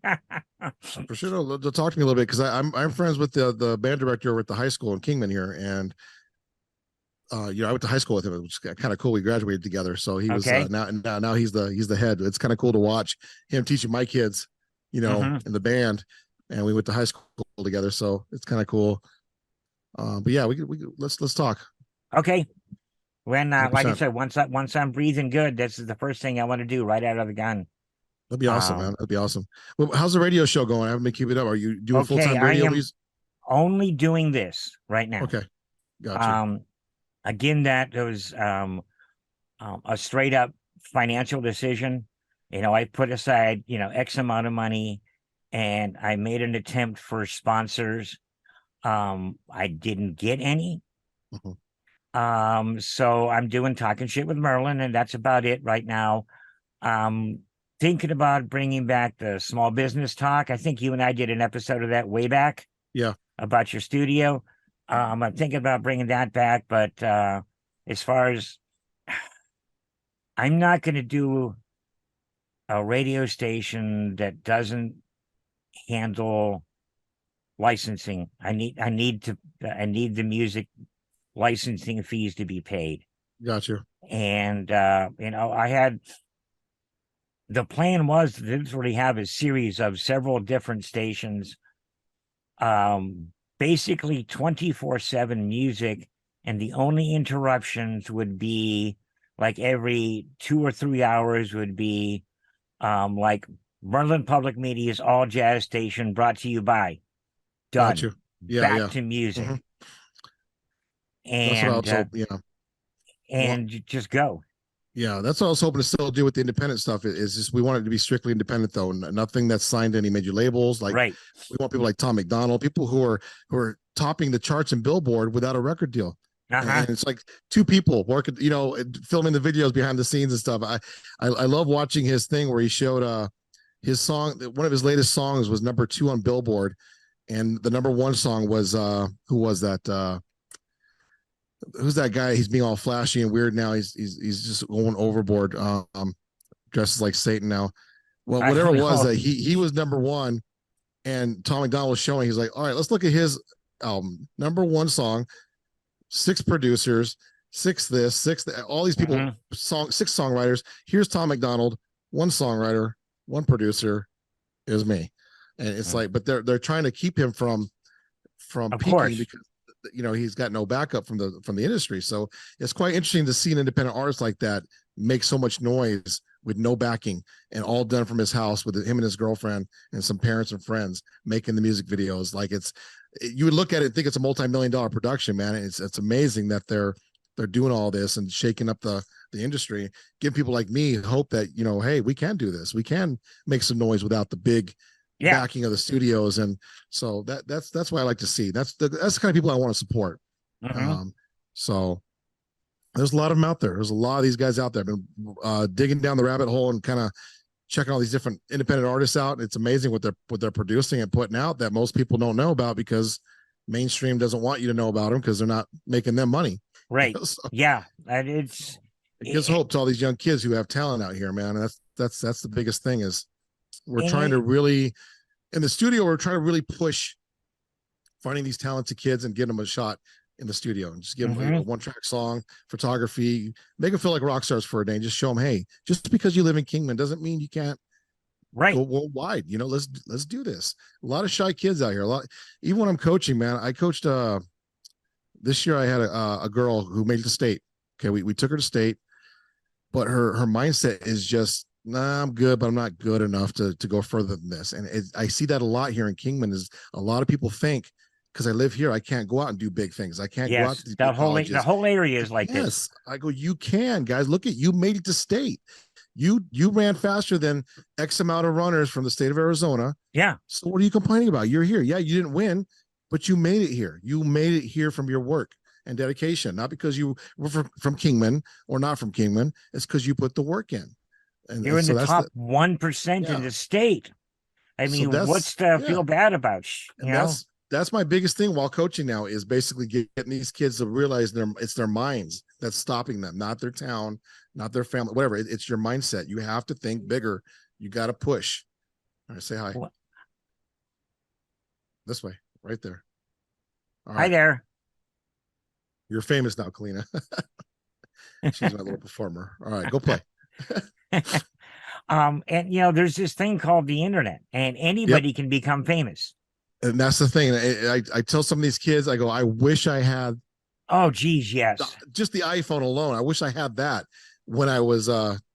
For sure. They'll talk to me a little bit because I'm friends with the band director at the high school in Kingman here, and I went to high school with him, which is kind of cool. We graduated together, so he was Okay. now he's the head. It's kind of cool to watch him teaching my kids, Hmm. in the band, and we went to high school together, so it's kind of cool. But yeah, let's talk. Okay. When one Hundred like I percent. said, once I'm breathing good, this is the first thing I want to do right out of the gun. That'd be awesome, man. Um, That'd be awesome. Well, how's the radio show going? I haven't been keeping it up. Are you doing full okay, time I radio? am only doing this right now. Okay, gotcha, Um, Again, that was a straight up financial decision. I put aside, X amount of money, and I made an attempt for sponsors. I didn't get any. Mhm. So I'm doing Talking Shit with Merlin, and that's about it right now. Thinking about bringing back the small business talk. I think you and I did an episode of that way back Yeah, about your studio. I'm thinking about bringing that back, but as far as I'm not going to do a radio station that doesn't handle licensing. I need the music licensing fees to be paid. gotcha, And I had the plan was to literally have a series of several different stations, basically 24/7 music, and the only interruptions would be like every 2 or 3 hours would be like Merlin Public Media's all jazz station brought to you by. Done. gotcha. Yeah, Back yeah. to hmm music. That's what I and was hoping. Yeah. Well, just go. yeah, that's what I was hoping to still do with the independent stuff. Is just we want it to be strictly independent though, nothing that's signed to any major labels. Like Right. we want people like Tom McDonald, people who are topping the charts and Billboard without a record deal. Uh-huh. And it's like two people working, filming the videos behind the scenes and stuff. I love watching his thing where he showed his song. One of his latest songs was #2 on Billboard, and the #1 song was who was that? Who's that guy? He's being all flashy and weird now. He's just going overboard. Dresses like Satan now. Well, I whatever don't it was, know. he was #1, and Tom McDonald was showing. He's like, all right, let's look at his album. #1 song, 6 producers, 6 this, 6 that, all these people, Mhm. 6 songwriters. Here's Tom McDonald, 1 songwriter, 1 producer, is me. And it's like, but they're trying to keep him from Of peaking course. because he's got no backup from the industry. So it's quite interesting to see an independent artist like that make so much noise with no backing and all done from his house with him and his girlfriend and some parents and friends making the music videos. Like you would look at it and think it's a multi-million-dollar production, man. It's amazing that they're doing all this and shaking up the industry, give people like me hope that, hey, we can do this. We can make some noise without the big Yeah. backing of the studios. And so that's what I like to see. That's the kind of people I want to support. Mhm. So there's a lot of them out there. There's a lot of these guys out there. I've been digging down the rabbit hole and kind of checking all these different independent artists out. It's amazing what they're producing and putting out that most people don't know about because mainstream doesn't want you to know about them because they're not making them money. Right. So Yeah. And it gives hope to all these young kids who have talent out here, man. And that's the biggest thing is we're trying to and really in the studio, we're trying to really push finding these talented kids and getting them a shot in the studio and just give them a 1-track song, photography, make them feel like rock stars for a day and just show them, hey, just because you live in Kingman doesn't mean you can't right. go worldwide. Let's do this. A lot of shy kids out here. Even when I'm coaching, man, I coached this year I had a girl who made it to state. Okay, we took her to state, but her mindset is just, nah, I'm good, but I'm not good enough to go further than this. And I see that a lot here in Kingman is a lot of people think because I live here, I can't go out and do big things. I can't go out to Yes. these The big whole colleges. area is like this. Yes, I go, you can, guys. Look at you made it to state. You ran faster than X amount of runners from the state of Arizona. Yeah. So what are you complaining about? You're here. Yeah, you didn't win, but you made it here. You made it here from your work and dedication, not because you were from Kingman or not from Kingman. It's because you put the work in. You're in So the that's top 1% in the state. I so mean, what's to feel bad about? And that's my biggest thing while coaching now is basically getting these kids to realize it's their minds that's stopping them, not their town, not their family, whatever. It's your mindset. You have to think bigger. You got to push. All right, say hi. What? This way, right there. All right. Hi there. You're famous now, Kalina. She's my little performer. All right, go play. And there's this thing called the internet, and anybody can become famous. And that's the thing. I tell some of these kids, I go, I wish I had. Oh, geez, yes. Just the iPhone alone. I wish I had that when I was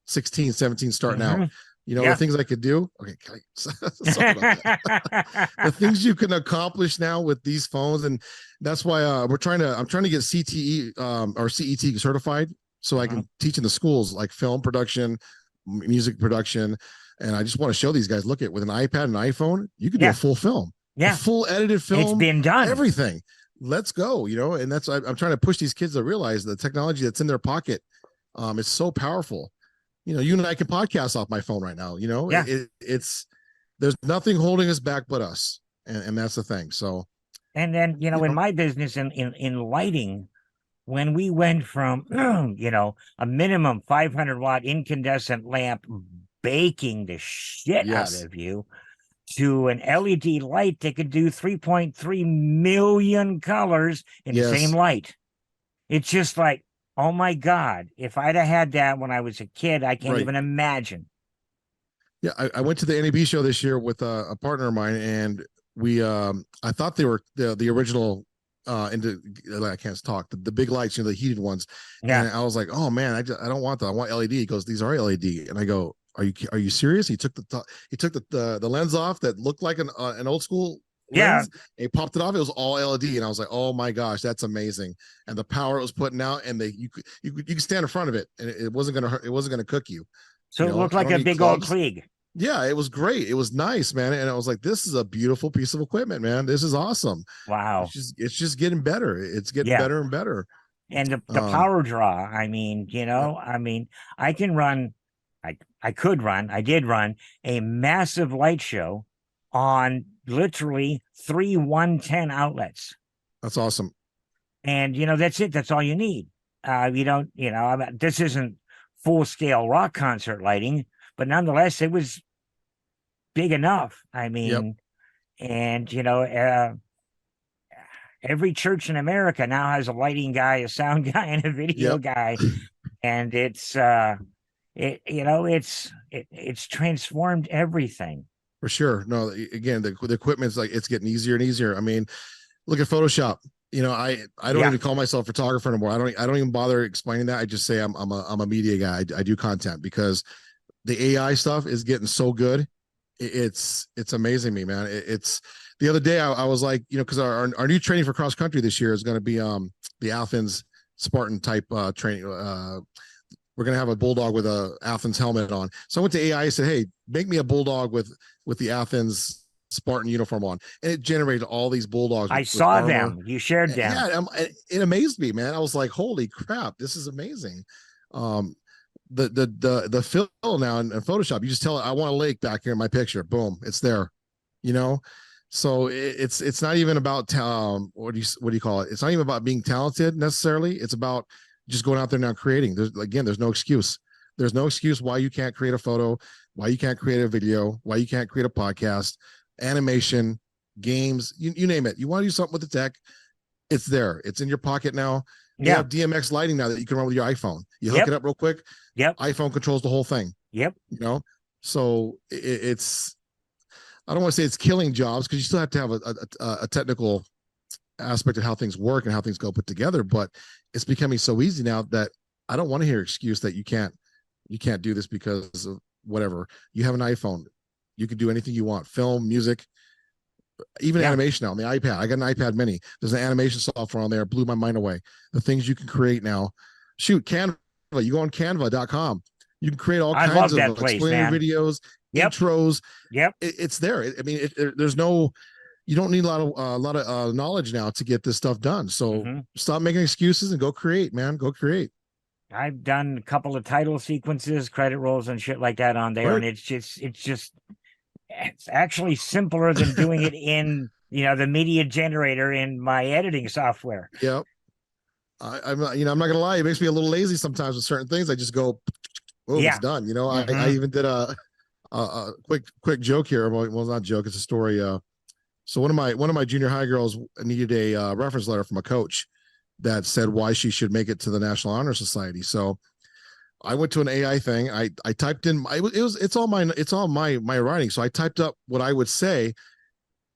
16, 17, starting out. The things I could do. Okay, sorry about that. The things you can accomplish now with these phones, and that's why I'm trying to get CTE or CET certified so I can teach in the schools like film production, music production, and I just want to show these guys. Look at with an iPad and an iPhone, you can do a full film. Yeah, a full edited film. It's been done. Everything. Let's go. And that's I'm trying to push these kids to realize the technology that's in their pocket. It's so powerful. You and I can podcast off my phone right now. It's there's nothing holding us back but us, and that's the thing. So, and then in my business in lighting, when we went from a minimum 500-watt incandescent lamp baking the shit out of you to an LED light that could do 3.3 million colors in the same light. It's just like, oh my God, if I'd have had that when I was a kid, I can't even imagine. Yeah, I went to the NAB show this year with a partner of mine, and we I thought they were the original I can't talk, the big lights, the heated ones. And I was like, oh man, I don't want that. I want LED. He goes, these are LED. And I go, are you serious? He took the lens off that looked like an old school Yeah. lens. It popped it off. It was all LED, and I was like, oh my gosh, that's amazing. And the power it was putting out, and you could stand in front of it, and it wasn't gonna hurt. It wasn't gonna cook you. So it looked I like don't a need big old clubs. Klieg. Yeah, it was great. It was nice, man. And I was like, this is a beautiful piece of equipment, man. This is awesome. Wow. It's just getting better. It's getting Yeah. better and better. And the Um, power draw, I mean, yep, I can run, I did run a massive light show on literally 3 110 outlets. that's awesome. And, that's it. That's all you need. You don't, this isn't full scale rock concert lighting, but nonetheless, it was big enough. I Yep, mean, and, every church in America now has a lighting guy, a sound guy, and a video yep, guy. And it's, it's transformed everything. for sure. No, again, the equipment's like it's getting easier and easier. I mean, look at Photoshop. I don't Yeah. even call myself a photographer anymore. I don't even bother explaining that. I just say I'm a media guy. I do content because the AI stuff is getting so good. It's amazing me, man. It's the other day I was like, because our new training for cross country this year is going to be the Athens Spartan type training. We're gonna have a bulldog with a Athens helmet on. So I went to AI. I said, "Hey, make me a bulldog with the Athens Spartan uniform on," and it generated all these bulldogs I with saw armor. them. You shared them. Yeah, it amazed me, man. I was like, "Holy crap, this is amazing!" Um, the fill now in Photoshop, you just tell it, "I want a lake back here in my picture." Boom, it's there. You know, so it's not even about what do you call it? It's not even about being talented necessarily. It's about just going out there now creating. There's no excuse. There's no excuse why you can't create a photo, why you can't create a video, why you can't create a podcast, animation, games, you name it. You want to do something with the tech, it's there. It's in your pocket now. You Yeah. have DMX lighting now that you can run with your iPhone. You hook Yep. it up real quick. Yep. iPhone controls the whole thing. Yep. So it's I don't want to say it's killing jobs because you still have to have a technical aspect of how things work and how things go put together, but it's becoming so easy now that I don't want to hear excuse that you can't do this because of whatever. You have an iPhone, you can do anything you want, film, music, even animation now on the iPad. I got an iPad mini. There's an animation software on there. Blew my mind away. The things you can create now. Shoot, Canva. You go on canva.com. You can create all kinds of explainer videos, intros. Yep. It's there. I mean, there's no, you don't need a lot of knowledge now to get this stuff done. So stop making excuses and go create, man. Go create. I've done a couple of title sequences, credit rolls, and shit like that on there, Right. and it's actually simpler than doing it in the media generator in my editing software. Yep. I'm not gonna lie, it makes me a little lazy sometimes with certain things. I just go, oh, it's done. I even did a quick joke here. Well, it's not a joke, it's a story. So one of my junior high girls needed a reference letter from a coach that said why she should make it to the National Honor Society. So I went to an AI thing. I typed in it's all my writing. So I typed up what I would say,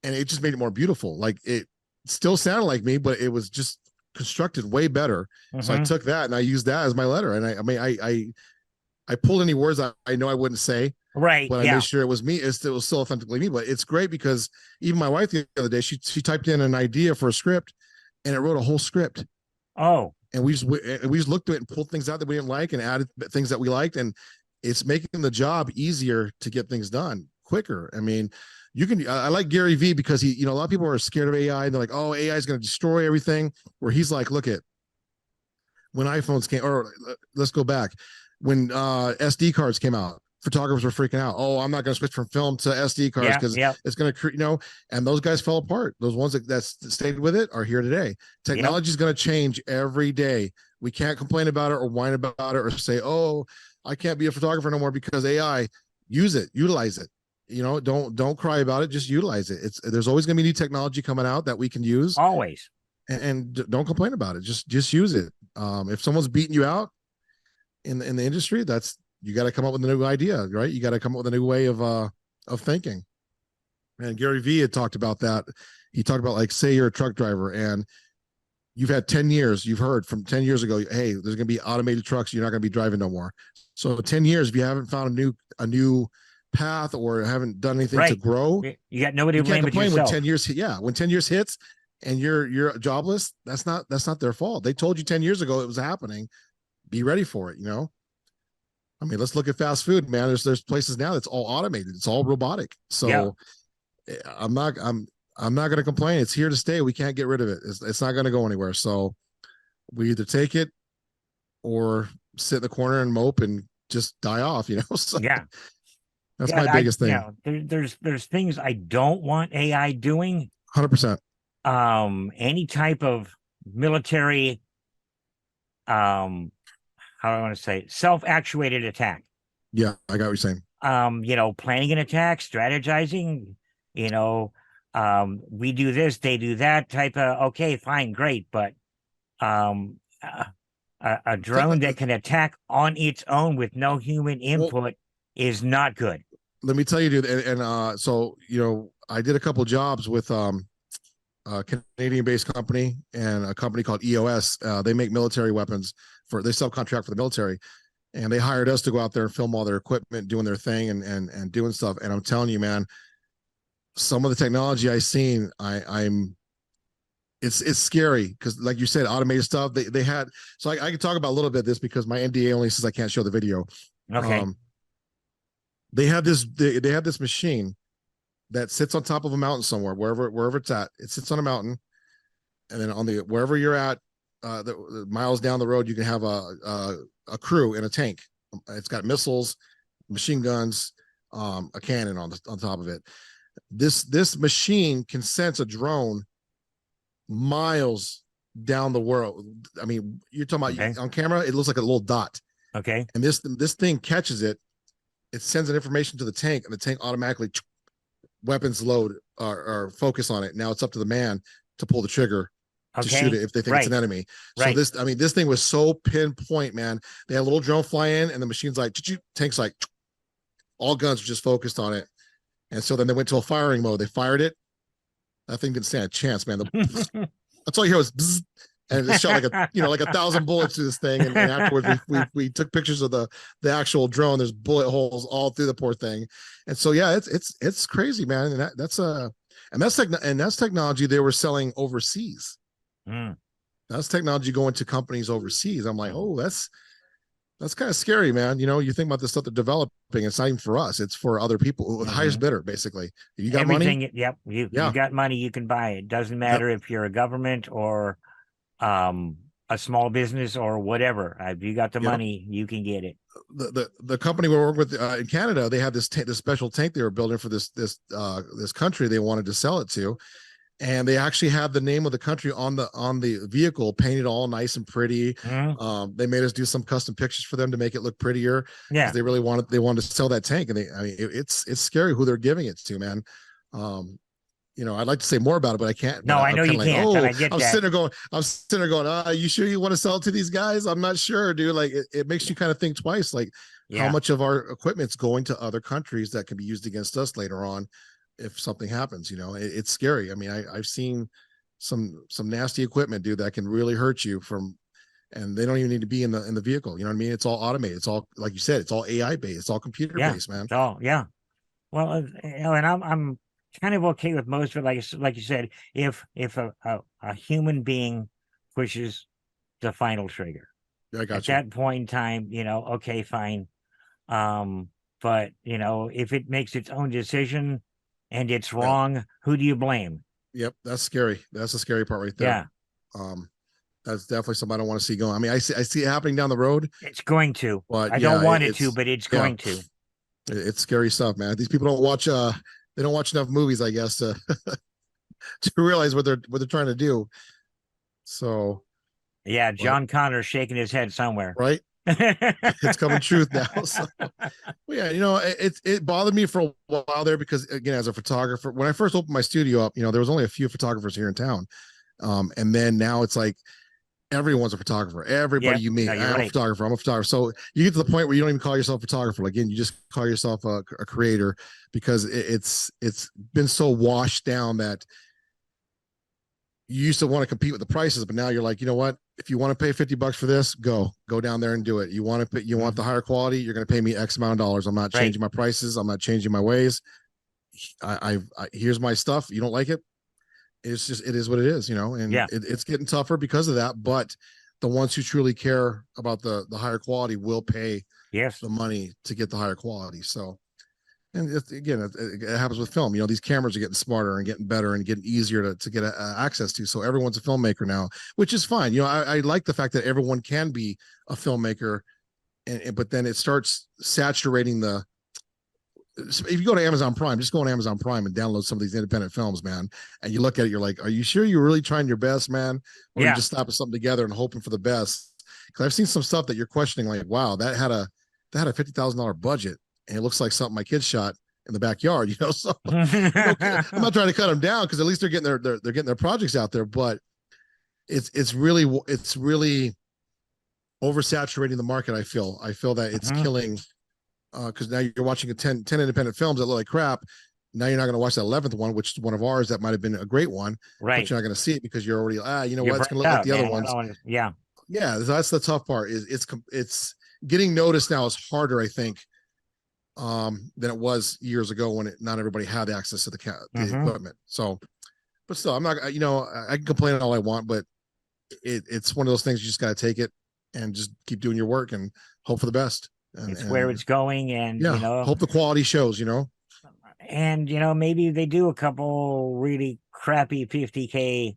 and it just made it more beautiful. Like it still sounded like me, but it was just constructed way better. So I took that and I used that as my letter. And I pulled any words I know I wouldn't say. Right. But I made sure it was me. It was still authentically me. But it's great because even my wife the other day, she typed in an idea for a script, and it wrote a whole script. Oh. And we just looked at it and pulled things out that we didn't like and added things that we liked, and it's making the job easier to get things done quicker. I mean, I like Gary Vee because he, a lot of people are scared of AI and they're like, oh, AI is going to destroy everything. Where he's like, look at when iPhones came, or let's go back when SD cards came out. Photographers were freaking out. Oh, I'm not going to switch from film to SD cards because it's going to, and those guys fell apart. Those ones that stayed with it are here today. Technology is going to change every day. We can't complain about it or whine about it or say, oh, I can't be a photographer no more because AI. Use it, utilize it. Don't cry about it. Just utilize it. There's always going to be new technology coming out that we can use. Always. And don't complain about it. Just use it. If someone's beating you out in the industry, you got to come up with a new idea, right? You got to come up with a new way of thinking. And Gary Vee had talked about that. He talked about, like, say you're a truck driver and you've had 10 years, you've heard from 10 years ago, hey, there's going to be automated trucks. You're not going to be driving no more. So 10 years, if you haven't found a new path or haven't done anything to Right. grow, You got nobody you to can't blame but complain when yourself. 10 years, when 10 years hits and you're jobless, that's not their fault. They told you 10 years ago it was happening. Be ready for it, you know? I mean, let's look at fast food, man. There's places now that's all automated. It's all robotic. Yeah. So I'm not going to complain. It's here to stay. We can't get rid of it. It's not going to go anywhere. So we either take it or sit in the corner and mope and just die off, you know? So Yeah. that's Yeah. my biggest thing. There's things I don't want AI doing. 100%. Any type of military, how do I want to say, self-actuated attack. Yeah, I got what you're saying. Planning an attack, strategizing, we do this, they do that type of, okay, fine, great. But a drone that can attack on its own with no human input is not good. Let me tell you, dude. And so, I did a couple jobs with a Canadian-based company and a company called EOS. They make military weapons they subcontract for the military. And they hired us to go out there and film all their equipment, doing their thing and doing stuff. And I'm telling you, man, some of the technology I've seen, it's scary because, like you said, automated stuff. They had, so I can talk about a little bit of this because my NDA only says I can't show the video. Okay. They had this machine that sits on top of a mountain somewhere, wherever it's at. It sits on a mountain, and then wherever you're at, the miles down the road, you can have a crew in a tank. It's got missiles, machine guns, a cannon on top of it. This machine can sense a drone miles down the world. I mean, you're talking about on camera, it looks like a little dot. Okay. And this thing catches it. It sends an information to the tank, and the tank automatically weapons load or focus on it. Now it's up to the man to pull the trigger to shoot it if they think it's an enemy. So this thing was so pinpoint, man. They had a little drone fly in, and the machine's like, tank's like, all guns are just focused on it. And so then they went to a firing mode. They fired it. That thing didn't stand a chance, man. That's all you hear was bzz, and it shot like 1,000 bullets through this thing. And afterwards, we took pictures of the actual drone. There's bullet holes all through the poor thing. And so yeah, it's crazy, man. And that's technology they were selling overseas. That's technology going to companies overseas. I'm like, oh, that's kind of scary, man. You think about the stuff they're developing. It's not even for us. It's for other people. The highest bidder, basically. If you got money. Yep. You got money, you can buy it. Doesn't matter if you're a government or a small business or whatever. If you got the money, you can get it. The company we work with in Canada, they had this special tank they were building for this country they wanted to sell it to. And they actually had the name of the country on the vehicle painted all nice and pretty. They made us do some custom pictures for them to make it look prettier. Yeah, they really wanted to sell that tank, and it's scary who they're giving it to, man. I'd like to say more about it, but I can't. No, I know you can't. And I get I'm sitting there going, are you sure you want to sell it to these guys? I'm not sure, dude. Like it makes you kind of think twice, like how much of our equipment's going to other countries that can be used against us later on if something happens. It's scary. I mean, I've seen some nasty equipment, dude, that can really hurt you and they don't even need to be in the vehicle. You know what I mean? It's all automated. It's all, like you said, it's all AI based. It's all computer based, man. Oh yeah. Well, and I'm kind of okay with most of it. Like you said, if a human being pushes the final trigger, I got at that point in time, okay, fine. But if it makes its own decision and it's wrong, who do you blame? Yep, that's scary. That's the scary part right there. Yeah. That's definitely something I don't want to see going. I mean, I see it happening down the road. It's going to. But I don't want it to, but it's going to. It's scary stuff, man. These people don't watch they don't watch enough movies, I guess, to realize what they're trying to do. So yeah, John Connor shaking his head somewhere. Right. It's coming truth now. So, yeah, it bothered me for a while there because, again, as a photographer, when I first opened my studio up, there was only a few photographers here in town. And then now it's like everyone's a photographer. Everybody you meet, I'm a photographer. So you get to the point where you don't even call yourself a photographer. Again, you just call yourself a creator because it's been so washed down that you used to want to compete with the prices, but now you're like, you know what? If you want to pay $50 for this, go down there and do it. You want to pay, you want the higher quality, you're going to pay me X amount of dollars. I'm not Right. changing my prices. I'm not changing my ways. Here's my stuff. You don't like it. It's just, it is what it is, you know, and Yeah. it's getting tougher because of that. But the ones who truly care about the higher quality will pay Yes. the money to get the higher quality. So, and it happens with film. You know, these cameras are getting smarter and getting better and getting easier to get access to. So everyone's a filmmaker now, which is fine. You know, I like the fact that everyone can be a filmmaker, but then it starts saturating the. If you go to Amazon Prime, just go on Amazon Prime and download some of these independent films, man. And you look at it, you're like, are you sure you're really trying your best, man? Or Yeah. you just slapping something together and hoping for the best? Because I've seen some stuff that you're questioning, like, wow, that had a $50,000 budget, and it looks like something my kids shot in the backyard, you know. So I'm not trying to cut them down, because at least they're getting they're getting their projects out there, but it's really oversaturating the market. I feel that it's killing, because now you're watching 10 independent films that look like crap. Now you're not going to watch that 11th one, which is one of ours that might have been a great one, Right. but you're not going to see it because you're already you know You're what, it's going to look burnt like the out, other man. ones. Yeah. Yeah, that's the tough part. Is it's getting noticed now is harder, I think, than it was years ago when not everybody had access to the equipment. So, but still, I'm not, you know, I can complain all I want, but it's one of those things you just got to take it and just keep doing your work and hope for the best. It's where it's going, and yeah, you know, hope the quality shows, you know. And you know, maybe they do a couple really crappy 50K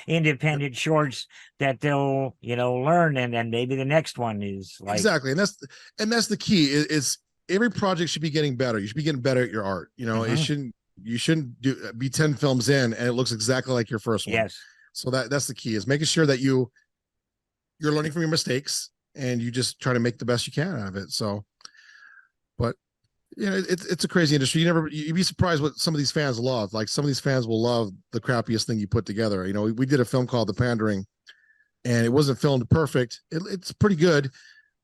independent shorts that they'll, you know, learn, and then maybe the next one is like exactly. And that's the key. Is every project should be getting better. You should be getting better at your art. You know, it shouldn't you shouldn't be 10 films in and it looks exactly like your first one. Yes. So that's the key, is making sure that you're learning from your mistakes and you just try to make the best you can out of it. So, but you know, it's a crazy industry. You'd be surprised what some of these fans love. Like, some of these fans will love the crappiest thing you put together. You know, we did a film called The Pandering, and it wasn't filmed perfect. It's pretty good,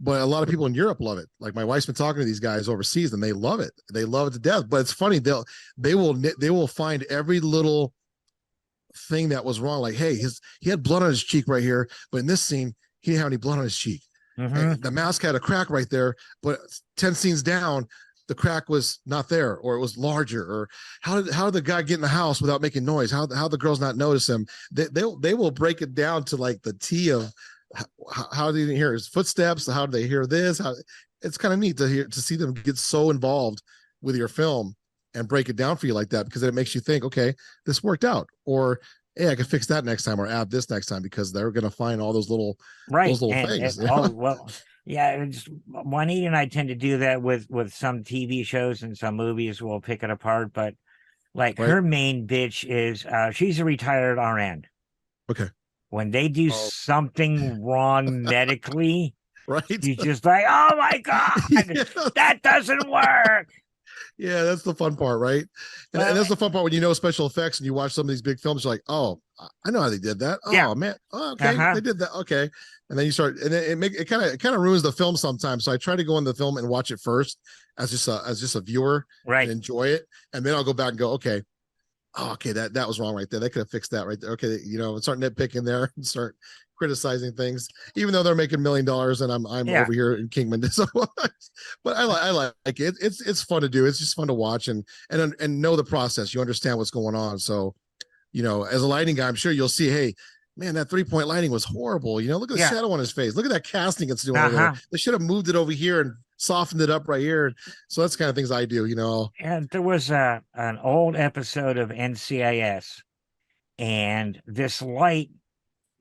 but a lot of people in Europe love it. Like, my wife's been talking to these guys overseas, and they love it. They love it to death. But it's funny, they will find every little thing that was wrong. Like, hey, he had blood on his cheek right here, but in this scene, he didn't have any blood on his cheek. And the mask had a crack right there, but 10 scenes down, the crack was not there, or it was larger. Or how did the guy get in the house without making noise? How the girls not notice him? They will break it down to like the T of how they didn't hear his footsteps. How do they hear this? It's kind of neat to see them get so involved with your film and break it down for you like that, because it makes you think, okay, this worked out, or hey, I can fix that next time, or add this next time, because they're going to find all those little things. Well, yeah, Juanita and I tend to do that with some TV shows and some movies. We'll pick it apart, but like her main bitch is she's a retired RN. Okay. When they do something wrong medically, right, she's just like, oh my God, that doesn't work. Yeah, that's the fun part, right? And that's the fun part when you know special effects and you watch some of these big films. You're like, oh, I know how they did that. Oh man, okay, they did that. Okay, and then you start, and it kind of ruins the film sometimes. So I try to go in the film and watch it first as just a viewer, right, and enjoy it, and then I'll go back and go, okay, that was wrong right there. They could have fixed that right there. Okay, you know, start nitpicking there and start criticizing things, even though they're making $1 million and I'm over here in Kingman. So, but I like it. It's fun to do. It's just fun to watch and know the process. You understand what's going on. So, you know, as a lighting guy, I'm sure you'll see, hey, man, that 3-point lighting was horrible. You know, look at the shadow on his face. Look at that casting it's doing over there. They should have moved it over here and softened it up right here. So that's the kind of things I do, you know. And there was an old episode of NCIS, and this light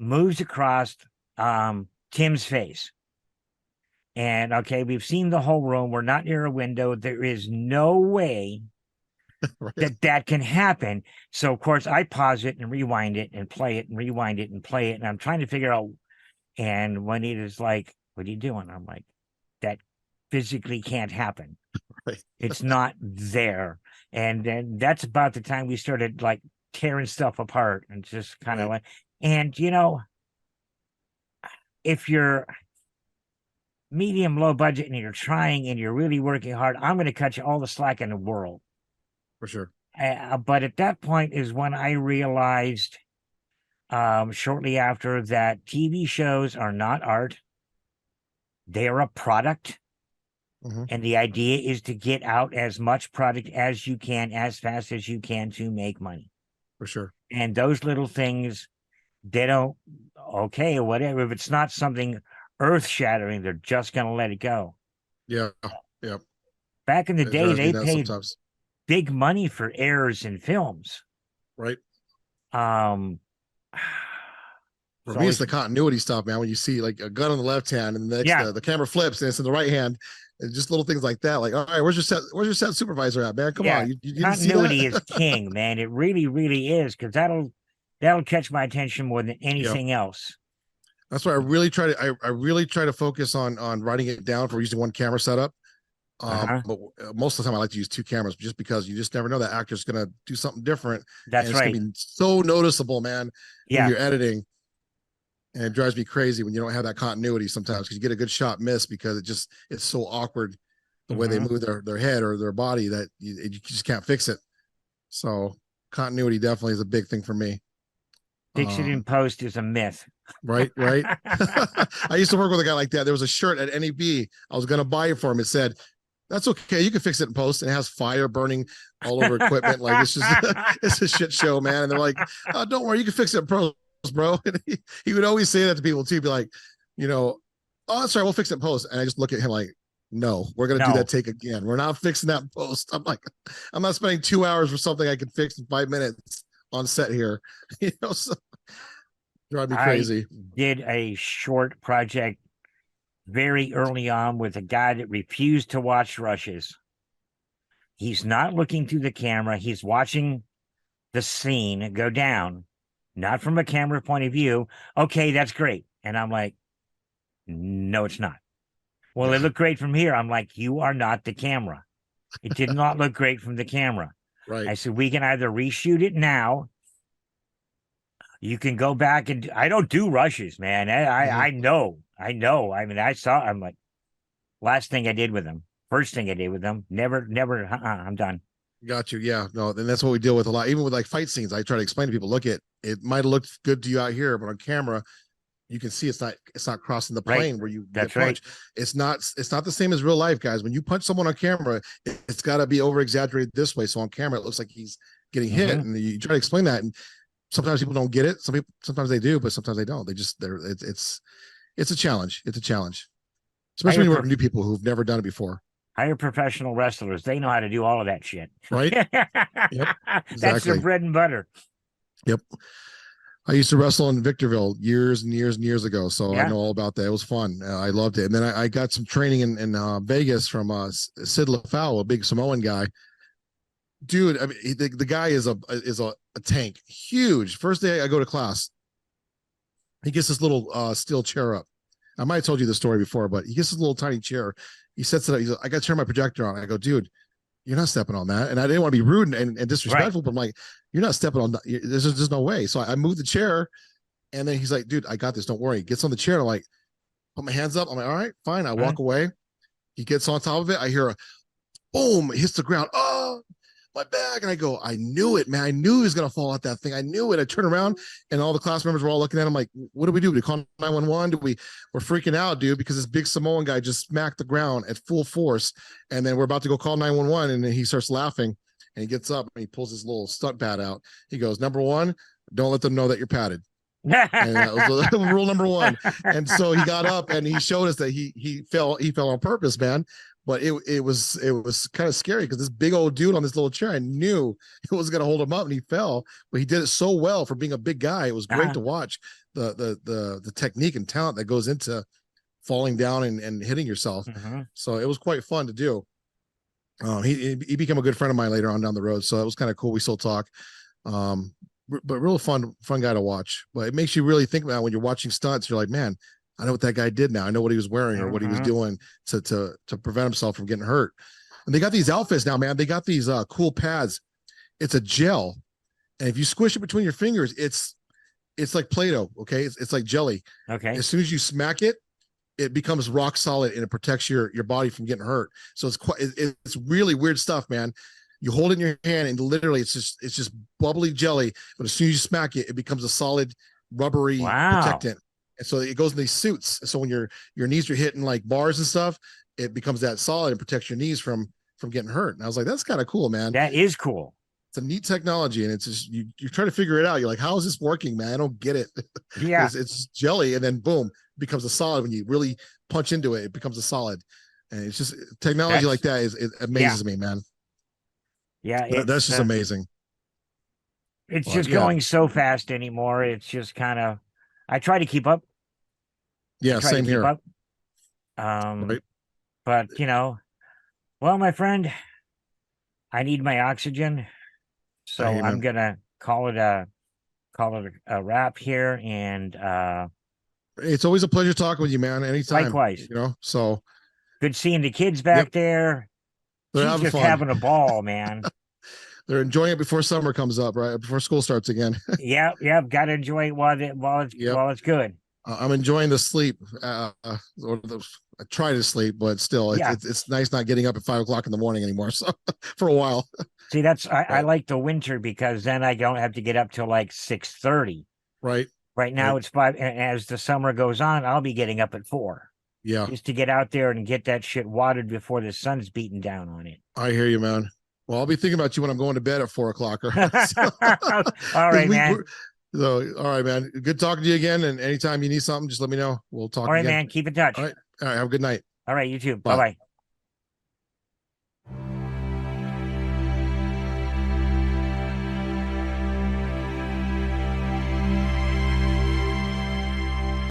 moves across Tim's face. And okay, we've seen the whole room. We're not near a window. There is no way that can happen. So of course I pause it and rewind it and play it and rewind it and play it. And I'm trying to figure out, and Juanita's like, what are you doing? I'm like, that physically can't happen. It's not there. And then that's about the time we started like tearing stuff apart and just kind of like, and you know, if you're medium low budget and you're trying and you're really working hard, I'm going to cut you all the slack in the world. For sure. But at that point is when I realized shortly after that TV shows are not art. They are a product. Mhm. And the idea is to get out as much product as you can, as fast as you can to make money. For sure. And those little things, they don't, okay, whatever. If it's not something earth shattering, they're just going to let it go. Yeah. Yeah. Back in the It day, drives me they nuts paid sometimes. big money for errors in films. Right. Um, For it's me, it's always, the continuity stuff, man. When you see like a gun on the left hand and the next yeah, the camera flips and it's in the right hand, and just little things like that. Like, all right, where's your set supervisor at, man? Come yeah. on, you didn't see Continuity is that? king, man. It really, really is, because that'll catch my attention more than Yep. anything else. That's why I really try to focus on writing it down for using one camera setup. Uh-huh. But most of the time I like to use two cameras just because you just never know that actor's gonna do something different, and That's it's gonna right. be so noticeable, man, when Yeah. you're editing. And it drives me crazy when you don't have that continuity sometimes because you get a good shot miss because it's so awkward the way they Mm-hmm. move their head or their body that you just can't fix it. So continuity definitely is a big thing for me. Fix it in post is a myth. Right. I used to work with a guy like that. There was a shirt at NEB. I was gonna buy it for him. It said, "That's okay. You can fix it in post." And it has fire burning all over equipment. Like it's just it's a shit show, man. And they're like, "Oh, don't worry, you can fix it in post, bro." And he would always say that to people too. Be like, you know, "Oh, that's right, we'll fix it in post." And I just look at him like, "No, we're gonna do No. that take again. We're not fixing that in post." I'm like, I'm not spending 2 hours for something I can fix in 5 minutes on set here. So drive me I crazy. did a short project very early on with a guy that refused to watch rushes. He's not looking through the camera, he's watching the scene go down, not from a camera point of view. Okay, that's great. And I'm like, no, it's not. Well, it Yeah, looked great from here. I'm like, you are not the camera. It did not look great from the camera. right. I said, we can either reshoot it now. You can go back and I don't do rushes, man. Mhm. I know. I know. I mean, I'm like, last thing I did with them, first thing I did with them, never, I'm done. Got you. Yeah. No, and that's what we deal with a lot. Even with like fight scenes, I try to explain to people, look, it might have looked good to you out here, but on camera, you can see it's not crossing the Right. plane where you That's get right. punched. It's not the same as real life, guys. When you punch someone on camera, it's got to be over exaggerated this way. So on camera, it looks like he's getting hit. Mm-hmm. And you try to explain that. And sometimes people don't get it. Sometimes they do, but sometimes they don't. It's a challenge. It's a challenge. Especially when you work with new people who've never done it before. Hire professional wrestlers. They know how to do all of that shit. Right? Yep. That's their Exactly. bread and butter. Yep. I used to wrestle in Victorville years and years and years ago, so I Yeah. know all about that. It was fun. I loved it. And then I got some training in Vegas from Sid LaFau, a big Samoan guy. Dude, I mean, the guy is a tank, huge. First day I go to class, he gets this little steel chair up. I might have told you the story before, but he gets this little tiny chair. He sets it up. He's like, I got to turn my projector on. I go, dude, you're not stepping on that. And I didn't want to be rude and disrespectful, but I'm like, you're not stepping on that. There's no way. So I moved the chair, and then he's like, dude, I got this. Don't worry. He gets on the chair. I'm like, put my hands up. I'm like, all right, fine. I walk away. He gets on top of it. I hear a boom, it hits the ground. Oh, my back. And I go, I knew it, man. I knew he was going to fall at that thing. I knew it. I turn around and all the class members were all looking at him like, what do we do? Do we call 911? We're freaking out, dude, because this big Samoan guy just smacked the ground at full force. And then we're about to go call 911. And then he starts laughing and he gets up and he pulls his little stunt pad out. He goes, number one, don't let them know that you're padded. And that was rule number one. And so he got up and he showed us that he fell on purpose, man. But it was kind of scary because this big old dude on this little chair, I knew it was going to hold him up, and he fell. But he did it so well for being a big guy. It was great to watch the technique and talent that goes into falling down and hitting yourself. Mm-hmm. So it was quite fun to do. He became a good friend of mine later on down the road, so that was kind of cool. We still talk. But real fun guy to watch. But it makes you really think about when you're watching stunts. You're like, man, I know what that guy did now. I know what he was wearing or what he was doing to prevent himself from getting hurt. And they got these outfits now, man. They got these cool pads. It's a gel, and if you squish it between your fingers, it's like Play-Doh. Okay, it's like jelly. Okay. As soon as you smack it, it becomes rock solid and it protects your body from getting hurt. So it's really weird stuff, man. You hold it in your hand and literally it's just bubbly jelly, but as soon as you smack it, it becomes a solid rubbery Wow. protectant. And so it goes in these suits. So when your knees are hitting like bars and stuff, it becomes that solid and protects your knees from getting hurt. And I was like, that's kind of cool, man. That is cool. It's a neat technology, and it's just you try to figure it out. You're like, how is this working, man? I don't get it. Yeah. It's jelly, and then boom, it becomes a solid. When you really punch into it, it becomes a solid. And it's just technology like that it amazes me, man. Yeah, That's just amazing. It's But, just going so fast anymore. It's just kind of, I try to keep up. Yeah, same here. Up. Right. But well, my friend, I need my oxygen, so I'm gonna call it a wrap here. And it's always a pleasure talking with you, man. Anytime. Likewise. So good seeing the kids back there. They're She's just having a ball, man. They're enjoying it before summer comes up, right? Before school starts again. Yep. Got to enjoy it while it's good. I'm enjoying the sleep. I try to sleep, but still, it's nice not getting up at 5 o'clock in the morning anymore. So for a while. See, I like the winter because then I don't have to get up till like 6:30. Right. Right now it's 5. And as the summer goes on, I'll be getting up at 4. Yeah. Just to get out there and get that shit watered before the sun's beating down on it. I hear you, man. Well, I'll be thinking about you when I'm going to bed at 4 o'clock. All right, man. So, all right, man. Good talking to you again. And anytime you need something, just let me know. We'll talk. All right, again. man. Keep in touch. All right. Have a good night. All right. You too. Bye-bye.